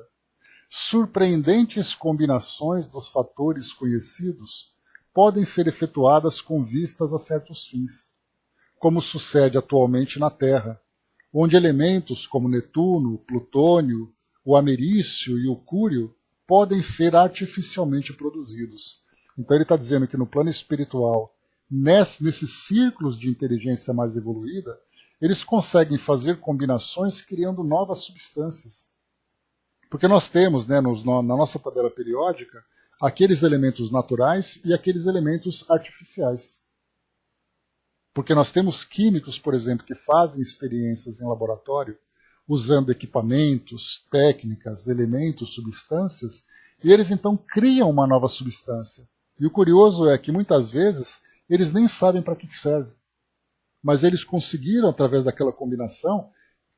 surpreendentes combinações dos fatores conhecidos podem ser efetuadas com vistas a certos fins, como sucede atualmente na Terra, onde elementos como Netuno, Plutônio, o ameriço e o cúrio podem ser artificialmente produzidos. Então ele está dizendo que no plano espiritual, nesses círculos de inteligência mais evoluída, eles conseguem fazer combinações criando novas substâncias. Porque nós temos, né, na nossa tabela periódica, aqueles elementos naturais e aqueles elementos artificiais. Porque nós temos químicos, por exemplo, que fazem experiências em laboratório, usando equipamentos, técnicas, elementos, substâncias, e eles então criam uma nova substância. E o curioso é que muitas vezes eles nem sabem para que serve. Mas eles conseguiram, através daquela combinação,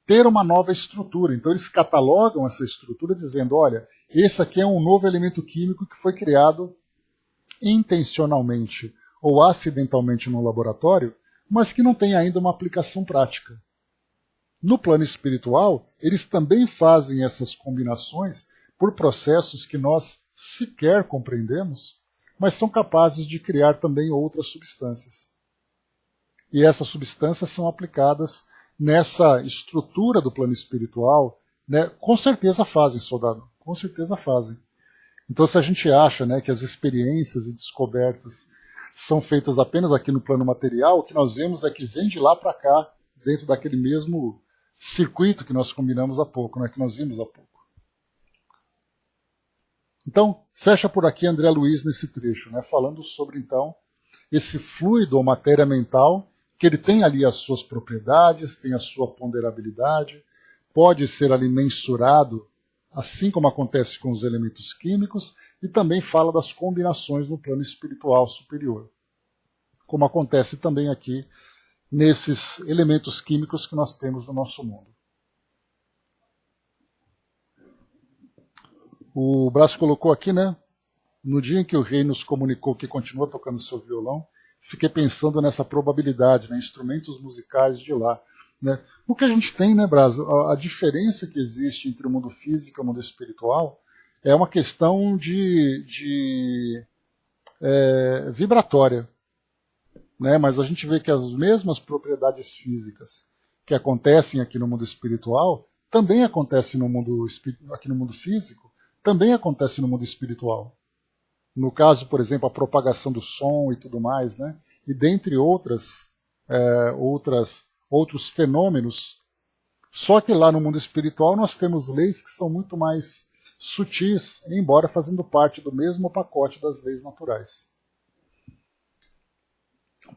ter uma nova estrutura. Então eles catalogam essa estrutura dizendo, olha, esse aqui é um novo elemento químico que foi criado intencionalmente ou acidentalmente no laboratório, mas que não tem ainda uma aplicação prática. No plano espiritual, eles também fazem essas combinações por processos que nós sequer compreendemos, mas são capazes de criar também outras substâncias. E essas substâncias são aplicadas nessa estrutura do plano espiritual, né? Com certeza fazem, soldado, com certeza fazem. Então, se a gente acha, né, que as experiências e descobertas são feitas apenas aqui no plano material, o que nós vemos é que vem de lá para cá, dentro daquele mesmo circuito que nós combinamos há pouco, né, que nós vimos há pouco. Então, fecha por aqui André Luiz nesse trecho, né, falando sobre, então, esse fluido ou matéria mental, que ele tem ali as suas propriedades, tem a sua ponderabilidade, pode ser ali mensurado, assim como acontece com os elementos químicos, e também fala das combinações no plano espiritual superior, como acontece também aqui nesses elementos químicos que nós temos no nosso mundo. O Brás colocou aqui, né? No dia em que o rei nos comunicou que continua tocando seu violão, fiquei pensando nessa probabilidade, né? Instrumentos musicais de lá. Né? O que a gente tem, né, Brás? A diferença que existe entre o mundo físico e o mundo espiritual é uma questão de vibratória. Né? Mas a gente vê que as mesmas propriedades físicas que acontecem aqui no mundo espiritual também acontecem aqui no mundo físico, também acontecem no mundo espiritual. No caso, por exemplo, a propagação do som e tudo mais, né? E dentre outros fenômenos. Só que lá no mundo espiritual nós temos leis que são muito mais sutis, embora fazendo parte do mesmo pacote das leis naturais.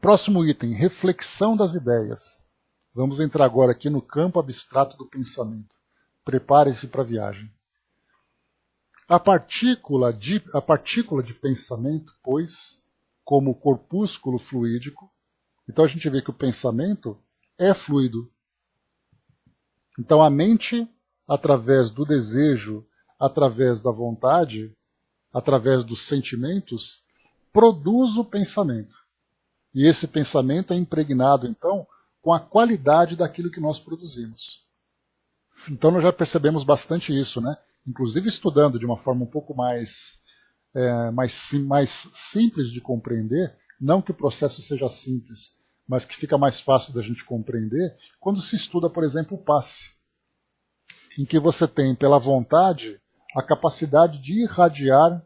Próximo item, reflexão das ideias. Vamos entrar agora aqui no campo abstrato do pensamento. Prepare-se para a viagem. A partícula de pensamento, pois, como corpúsculo fluídico, então a gente vê que o pensamento é fluido. Então a mente, através do desejo, através da vontade, através dos sentimentos, produz o pensamento. E esse pensamento é impregnado, então, com a qualidade daquilo que nós produzimos. Então nós já percebemos bastante isso, né? Inclusive estudando de uma forma um pouco mais simples de compreender, não que o processo seja simples, mas que fica mais fácil da gente compreender, quando se estuda, por exemplo, o passe, em que você tem, pela vontade, a capacidade de irradiar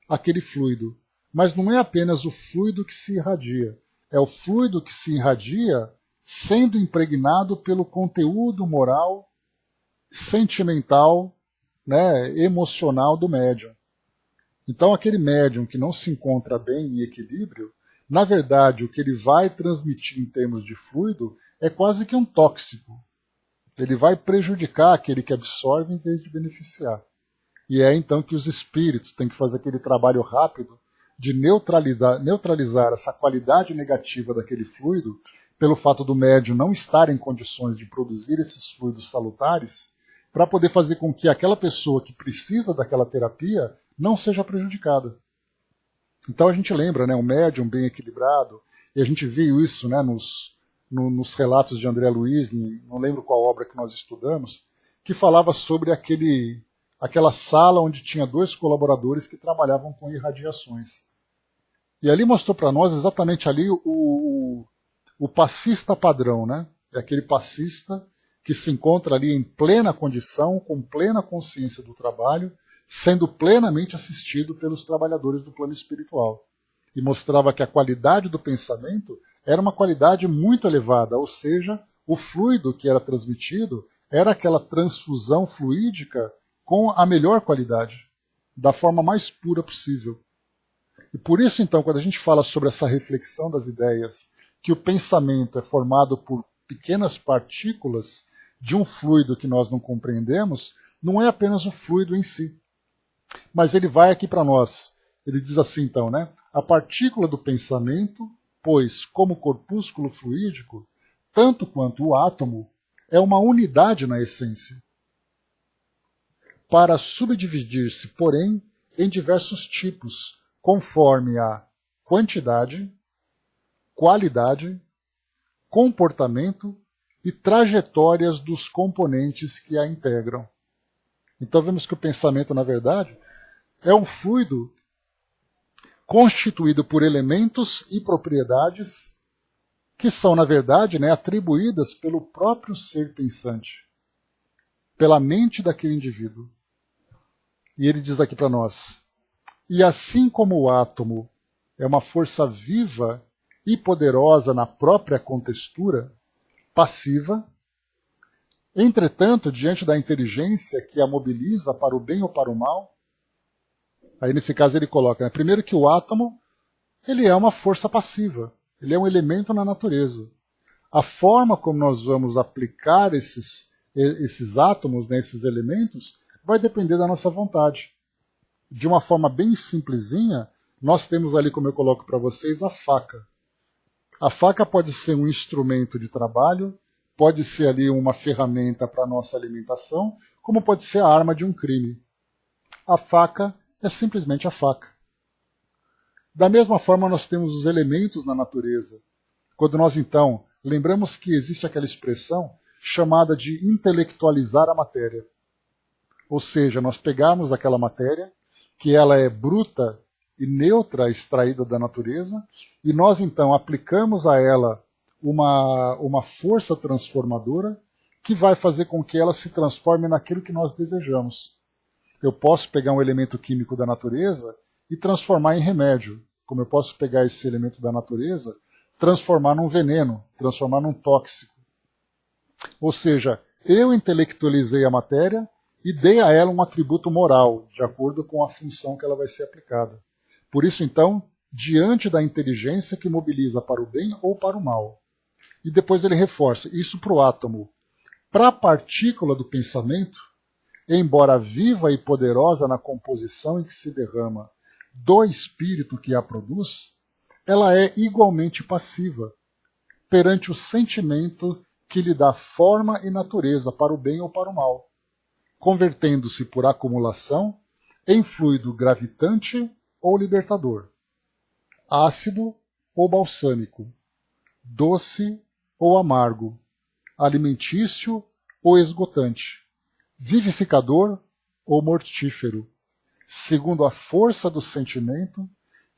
aquele fluido. Mas não é apenas o fluido que se irradia, é o fluido que se irradia sendo impregnado pelo conteúdo moral, sentimental, né, emocional do médium. Então aquele médium que não se encontra bem em equilíbrio, na verdade o que ele vai transmitir em termos de fluido é quase que um tóxico. Ele vai prejudicar aquele que absorve em vez de beneficiar. E é então que os espíritos têm que fazer aquele trabalho rápido de neutralizar essa qualidade negativa daquele fluido, pelo fato do médium não estar em condições de produzir esses fluidos salutares, para poder fazer com que aquela pessoa que precisa daquela terapia não seja prejudicada. Então a gente lembra, né, um médium bem equilibrado, e a gente viu isso, né, nos relatos de André Luiz, não lembro qual obra que nós estudamos, que falava sobre aquela sala onde tinha 2 colaboradores que trabalhavam com irradiações. E ali mostrou para nós exatamente ali o passista padrão, né? É aquele passista que se encontra ali em plena condição, com plena consciência do trabalho, sendo plenamente assistido pelos trabalhadores do plano espiritual. E mostrava que a qualidade do pensamento era uma qualidade muito elevada, ou seja, o fluido que era transmitido era aquela transfusão fluídica com a melhor qualidade, da forma mais pura possível. E por isso, então, quando a gente fala sobre essa reflexão das ideias, que o pensamento é formado por pequenas partículas de um fluido que nós não compreendemos, não é apenas o fluido em si. Mas ele vai aqui para nós. Ele diz assim, então, né? A partícula do pensamento, pois, como corpúsculo fluídico, tanto quanto o átomo, é uma unidade na essência. Para subdividir-se, porém, em diversos tipos, conforme a quantidade, qualidade, comportamento e trajetórias dos componentes que a integram. Então vemos que o pensamento, na verdade, é um fluido constituído por elementos e propriedades que são, na verdade, né, atribuídas pelo próprio ser pensante, pela mente daquele indivíduo. E ele diz aqui para nós, e assim como o átomo é uma força viva e poderosa na própria contextura, passiva, entretanto, diante da inteligência que a mobiliza para o bem ou para o mal, aí nesse caso ele coloca, né, primeiro que o átomo ele é uma força passiva, ele é um elemento na natureza. A forma como nós vamos aplicar esses átomos, né, esses elementos, vai depender da nossa vontade. De uma forma bem simplesinha, nós temos ali, como eu coloco para vocês, a faca. A faca pode ser um instrumento de trabalho, pode ser ali uma ferramenta para a nossa alimentação, como pode ser a arma de um crime. A faca é simplesmente a faca. Da mesma forma, nós temos os elementos na natureza. Quando nós, então, lembramos que existe aquela expressão chamada de intelectualizar a matéria. Ou seja, nós pegarmos aquela matéria, que ela é bruta e neutra, extraída da natureza, e nós, então, aplicamos a ela uma força transformadora que vai fazer com que ela se transforme naquilo que nós desejamos. Eu posso pegar um elemento químico da natureza e transformar em remédio, como eu posso pegar esse elemento da natureza, transformar num veneno, transformar num tóxico. Ou seja, eu intelectualizei a matéria e dei a ela um atributo moral, de acordo com a função que ela vai ser aplicada. Por isso, então, diante da inteligência que mobiliza para o bem ou para o mal. E depois ele reforça isso para o átomo. Para a partícula do pensamento, embora viva e poderosa na composição em que se derrama do espírito que a produz, ela é igualmente passiva perante o sentimento que lhe dá forma e natureza para o bem ou para o mal, convertendo-se por acumulação em fluido gravitante ou libertador, ácido ou balsâmico, doce ou amargo, alimentício ou esgotante, vivificador ou mortífero, segundo a força do sentimento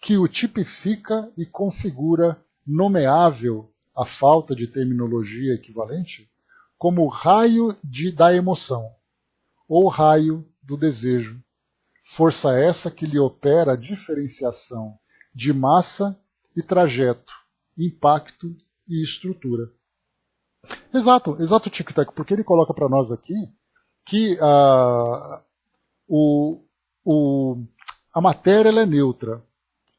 que o tipifica e configura, nomeável, a falta de terminologia equivalente, como raio da emoção, ou raio do desejo. Força essa que lhe opera a diferenciação de massa e trajeto, impacto e estrutura. Exato, Tic-Tac, porque ele coloca para nós aqui que a matéria ela é neutra,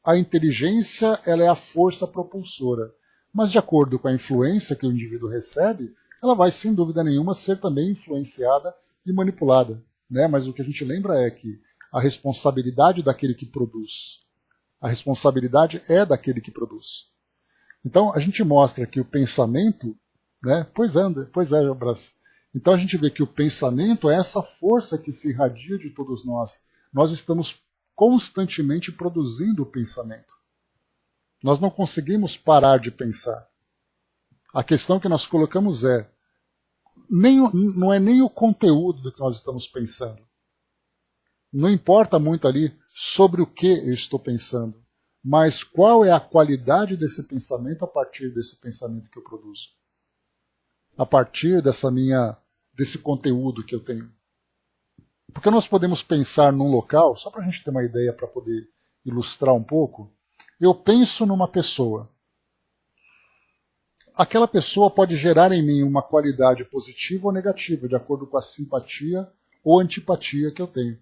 a inteligência ela é a força propulsora, mas de acordo com a influência que o indivíduo recebe, ela vai sem dúvida nenhuma ser também influenciada e manipulada, né? Mas o que a gente lembra é que a responsabilidade daquele que produz, a responsabilidade é daquele que produz. Então a gente mostra que o pensamento, né? Pois é, Brás. Então a gente vê que o pensamento é essa força que se irradia de todos nós. Nós estamos constantemente produzindo o pensamento. Nós não conseguimos parar de pensar. A questão que nós colocamos não é nem o conteúdo do que nós estamos pensando. Não importa muito ali sobre o que eu estou pensando, mas qual é a qualidade desse pensamento a partir desse pensamento que eu produzo. A partir desse conteúdo que eu tenho. Porque nós podemos pensar num local, só para a gente ter uma ideia para poder ilustrar um pouco, eu penso numa pessoa. Aquela pessoa pode gerar em mim uma qualidade positiva ou negativa, de acordo com a simpatia ou antipatia que eu tenho.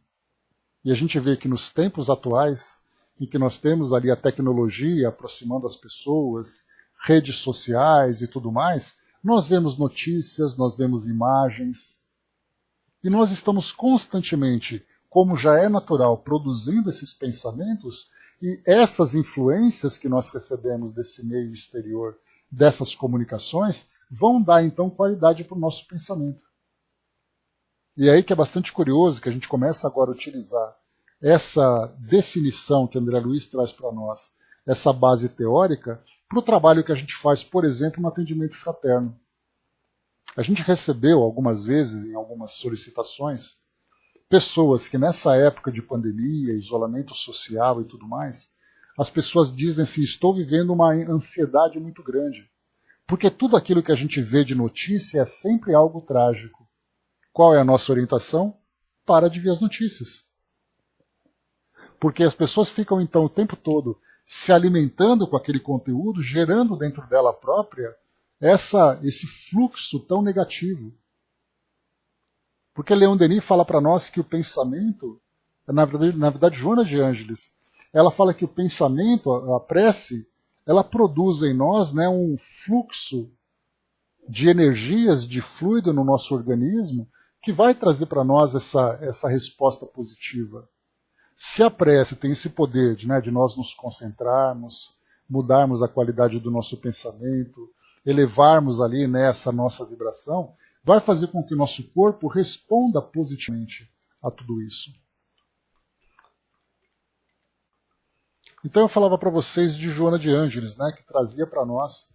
E a gente vê que nos tempos atuais, em que nós temos ali a tecnologia aproximando as pessoas, redes sociais e tudo mais, nós vemos notícias, nós vemos imagens, e nós estamos constantemente, como já é natural, produzindo esses pensamentos, e essas influências que nós recebemos desse meio exterior, dessas comunicações, vão dar então qualidade para o nosso pensamento. E é aí que é bastante curioso que a gente começa agora a utilizar essa definição que André Luiz traz para nós, essa base teórica, para o trabalho que a gente faz, por exemplo, no atendimento fraterno. A gente recebeu algumas vezes, em algumas solicitações, pessoas que nessa época de pandemia, isolamento social e tudo mais, as pessoas dizem assim, estou vivendo uma ansiedade muito grande, porque tudo aquilo que a gente vê de notícia é sempre algo trágico. Qual é a nossa orientação? Para de ver as notícias. Porque as pessoas ficam então o tempo todo se alimentando com aquele conteúdo, gerando dentro dela própria esse fluxo tão negativo. Porque Leon Denis fala para nós que o pensamento, na verdade Joana de Ângeles, ela fala que o pensamento, a prece, ela produz em nós, né, um fluxo de energias, de fluido no nosso organismo, que vai trazer para nós essa resposta positiva. Se a prece tem esse poder de nós nos concentrarmos, mudarmos a qualidade do nosso pensamento, elevarmos ali essa nossa vibração, vai fazer com que o nosso corpo responda positivamente a tudo isso. Então eu falava para vocês de Joana de Ângeles, que trazia para nós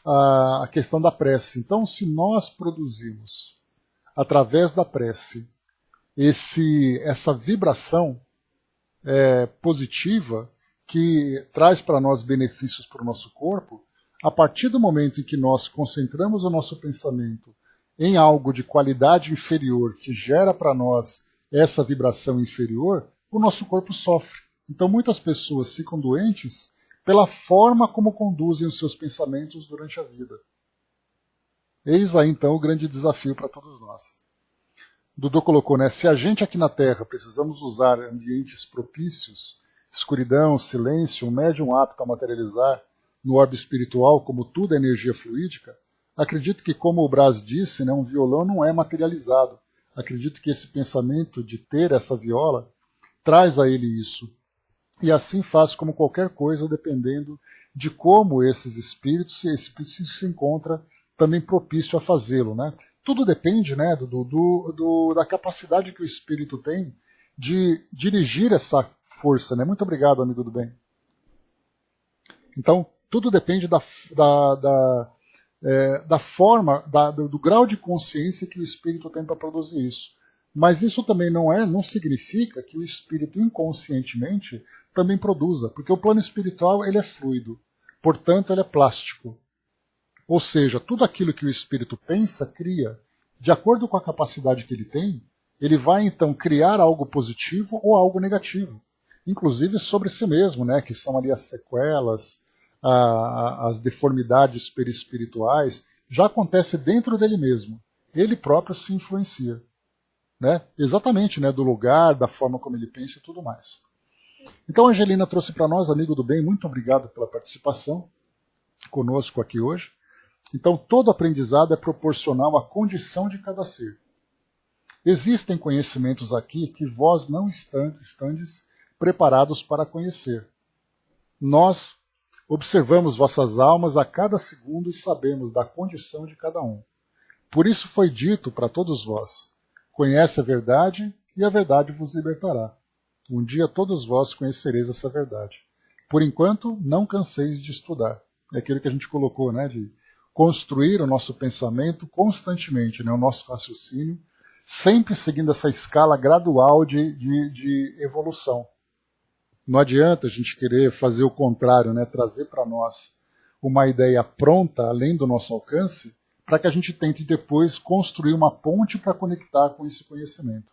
a questão da prece. Então, se nós produzimos, através da prece, essa vibração positiva que traz para nós benefícios para o nosso corpo, a partir do momento em que nós concentramos o nosso pensamento em algo de qualidade inferior, que gera para nós essa vibração inferior, o nosso corpo sofre. Então muitas pessoas ficam doentes pela forma como conduzem os seus pensamentos durante a vida. Eis aí então o grande desafio para todos nós. Dudu colocou, se a gente aqui na Terra precisamos usar ambientes propícios, escuridão, silêncio, um médium apto a materializar no orbe espiritual, como tudo é energia fluídica, acredito que, como o Brás disse, um violão não é materializado. Acredito que esse pensamento de ter essa viola traz a ele isso. E assim faz como qualquer coisa, dependendo de como esses espíritos, se esse espírito se encontra também propício a fazê-lo. Tudo depende da capacidade que o espírito tem de dirigir essa força. Muito obrigado, amigo do bem. Então, tudo depende da forma, do grau de consciência que o espírito tem para produzir isso. Mas isso também não significa que o espírito inconscientemente também produza, porque o plano espiritual ele é fluido, portanto ele é plástico. Ou seja, tudo aquilo que o espírito pensa, cria. De acordo com a capacidade que ele tem, ele vai então criar algo positivo ou algo negativo. Inclusive sobre si mesmo, que são ali as sequelas, as deformidades perispirituais, já acontece dentro dele mesmo. Ele próprio se influencia. Exatamente, do lugar, da forma como ele pensa e tudo mais. Então a Angelina trouxe para nós, amigo do bem, muito obrigado pela participação conosco aqui hoje. Então todo aprendizado é proporcional à condição de cada ser. Existem conhecimentos aqui que vós não estandes preparados para conhecer. Nós observamos vossas almas a cada segundo e sabemos da condição de cada um. Por isso foi dito para todos vós, conhece a verdade e a verdade vos libertará. Um dia todos vós conhecereis essa verdade. Por enquanto, não canseis de estudar. É aquilo que a gente colocou, né, de construir o nosso pensamento constantemente, né, o nosso raciocínio, sempre seguindo essa escala gradual de evolução. Não adianta a gente querer fazer o contrário, né, trazer para nós uma ideia pronta, além do nosso alcance, para que a gente tente depois construir uma ponte para conectar com esse conhecimento.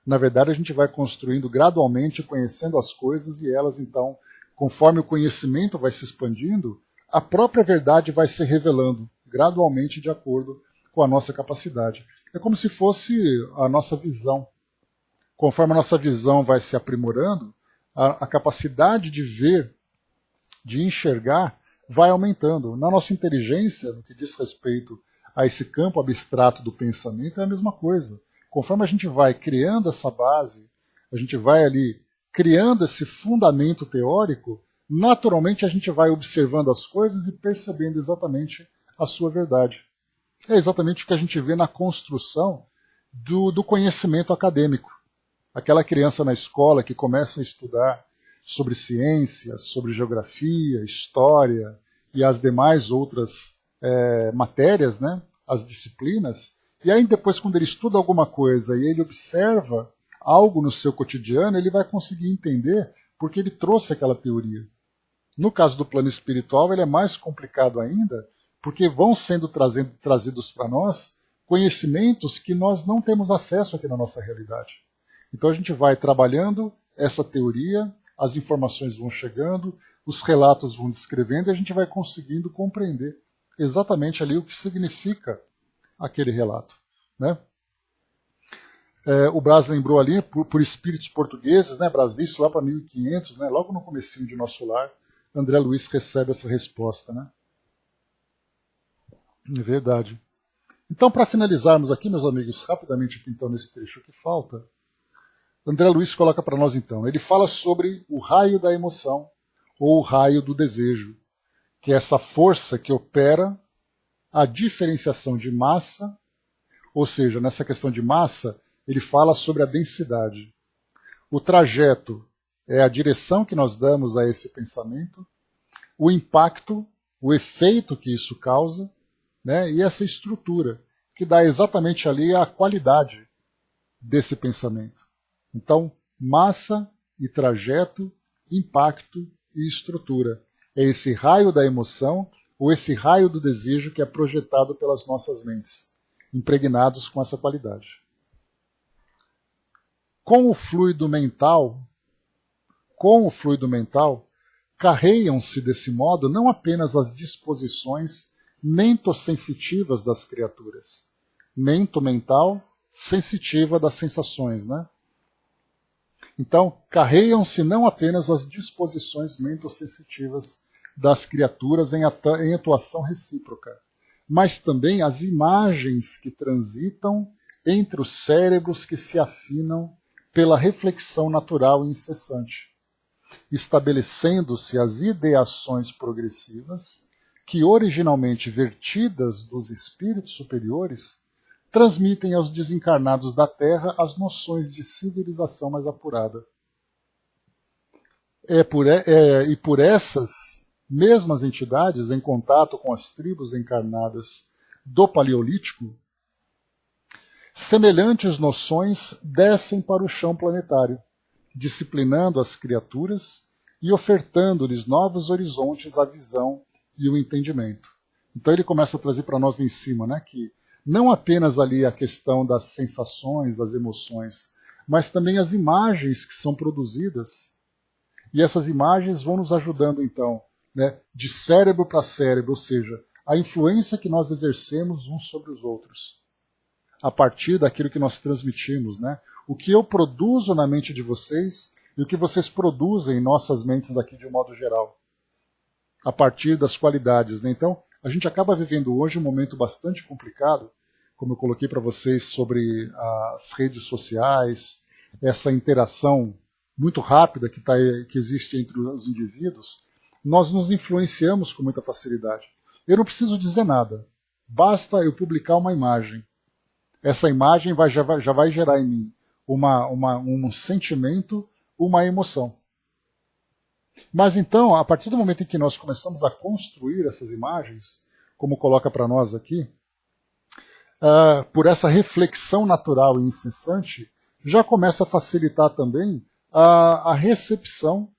Na verdade, a gente vai construindo gradualmente, conhecendo as coisas, e elas, então, conforme o conhecimento vai se expandindo, a própria verdade vai se revelando gradualmente de acordo com a nossa capacidade. É como se fosse a nossa visão. Conforme a nossa visão vai se aprimorando, a capacidade de ver, de enxergar, vai aumentando. Na nossa inteligência, no que diz respeito a esse campo abstrato do pensamento, é a mesma coisa. Conforme a gente vai criando essa base, a gente vai ali criando esse fundamento teórico, naturalmente a gente vai observando as coisas e percebendo exatamente a sua verdade. É exatamente o que a gente vê na construção do conhecimento acadêmico. Aquela criança na escola que começa a estudar sobre ciências, sobre geografia, história e as demais outras matérias, né, as disciplinas, e aí depois quando ele estuda alguma coisa e ele observa algo no seu cotidiano, ele vai conseguir entender porque ele trouxe aquela teoria. No caso do plano espiritual, ele é mais complicado ainda, porque vão sendo trazidos para nós conhecimentos que nós não temos acesso aqui na nossa realidade. Então a gente vai trabalhando essa teoria, as informações vão chegando, os relatos vão descrevendo e a gente vai conseguindo compreender exatamente ali o que significa aquele relato, né? O Brás lembrou ali, por espíritos portugueses, né, Brás, isso lá para 1500, né, logo no comecinho de Nosso Lar, André Luiz recebe essa resposta, né? É verdade. Então, para finalizarmos aqui, meus amigos, rapidamente aqui então nesse trecho que falta, André Luiz coloca para nós então, ele fala sobre o raio da emoção, ou o raio do desejo, que é essa força que opera a diferenciação de massa, ou seja, nessa questão de massa, ele fala sobre a densidade. O trajeto é a direção que nós damos a esse pensamento, o impacto, o efeito que isso causa, né, e essa estrutura, que dá exatamente ali a qualidade desse pensamento. Então, massa e trajeto, impacto e estrutura. É esse raio da emoção ou esse raio do desejo que é projetado pelas nossas mentes, impregnados com essa qualidade. Com o fluido mental, carreiam-se desse modo não apenas as disposições mentosensitivas das criaturas. Mento mental, sensitiva das sensações, né? Então, carreiam-se não apenas as disposições mentosensitivas das criaturas em atuação recíproca, mas também as imagens que transitam entre os cérebros que se afinam pela reflexão natural e incessante, estabelecendo-se as ideações progressivas que, originalmente vertidas dos espíritos superiores, transmitem aos desencarnados da Terra as noções de civilização mais apurada. E por essas mesmas entidades, em contato com as tribos encarnadas do Paleolítico, semelhantes noções descem para o chão planetário, disciplinando as criaturas e ofertando-lhes novos horizontes à visão e o entendimento. Então ele começa a trazer para nós lá em cima, né, que não apenas ali a questão das sensações, das emoções, mas também as imagens que são produzidas. E essas imagens vão nos ajudando, então, né, de cérebro para cérebro, ou seja, a influência que nós exercemos uns sobre os outros, a partir daquilo que nós transmitimos, né? O que eu produzo na mente de vocês e o que vocês produzem em nossas mentes aqui de um modo geral, a partir das qualidades, né? Então, a gente acaba vivendo hoje um momento bastante complicado, como eu coloquei para vocês sobre as redes sociais, essa interação muito rápida que existe entre os indivíduos, nós nos influenciamos com muita facilidade. Eu não preciso dizer nada, basta eu publicar uma imagem. Essa imagem já vai gerar em mim um sentimento, uma emoção. Mas então, a partir do momento em que nós começamos a construir essas imagens, como coloca para nós aqui, por essa reflexão natural e incessante, já começa a facilitar também a recepção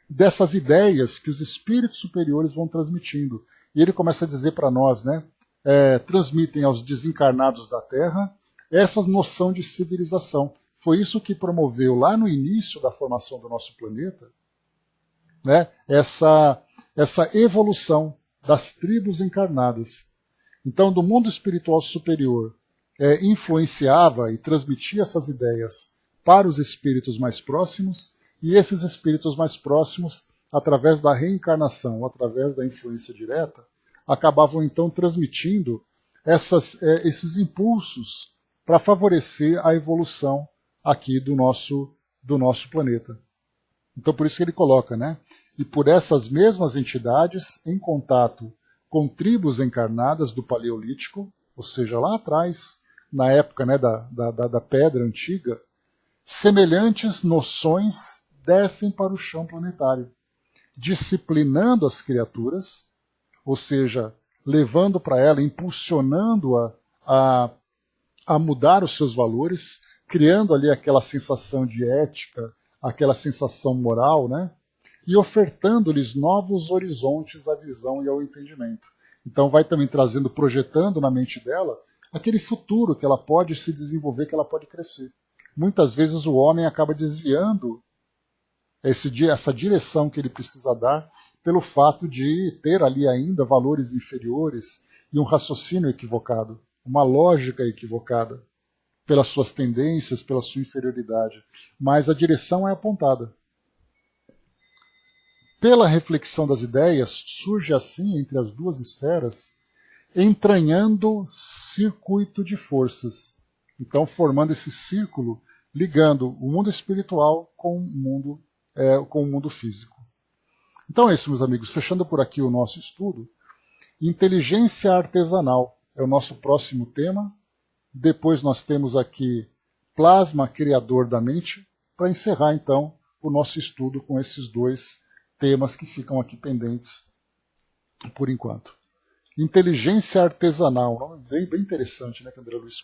dessas ideias que os espíritos superiores vão transmitindo. E ele começa a dizer para nós, né, transmitem aos desencarnados da Terra essa noção de civilização. Foi isso que promoveu lá no início da formação do nosso planeta, né, essa evolução das tribos encarnadas. Então, do mundo espiritual superior, influenciava e transmitia essas ideias para os espíritos mais próximos, e esses espíritos mais próximos, através da reencarnação, através da influência direta, acabavam então transmitindo esses impulsos para favorecer a evolução aqui do nosso planeta. Então, por isso que ele coloca, né? E por essas mesmas entidades, em contato com tribos encarnadas do Paleolítico, ou seja, lá atrás, na época, né, da pedra antiga, semelhantes noções descem para o chão planetário, disciplinando as criaturas, ou seja, levando para ela, impulsionando-a a mudar os seus valores, criando ali aquela sensação de ética, aquela sensação moral, né? E ofertando-lhes novos horizontes à visão e ao entendimento. Então vai também trazendo, projetando na mente dela aquele futuro que ela pode se desenvolver, que ela pode crescer. Muitas vezes o homem acaba desviando essa direção que ele precisa dar pelo fato de ter ali ainda valores inferiores e um raciocínio equivocado, uma lógica equivocada, pelas suas tendências, pela sua inferioridade. Mas a direção é apontada. Pela reflexão das ideias, surge assim, entre as duas esferas, entranhando circuito de forças. Então, formando esse círculo, ligando o mundo espiritual com o mundo físico. Então é isso, meus amigos. Fechando por aqui o nosso estudo, inteligência artesanal é o nosso próximo tema. Depois nós temos aqui plasma criador da mente, para encerrar, então, o nosso estudo com esses dois temas que ficam aqui pendentes por enquanto. Inteligência artesanal, um nome bem interessante, né, que André Luiz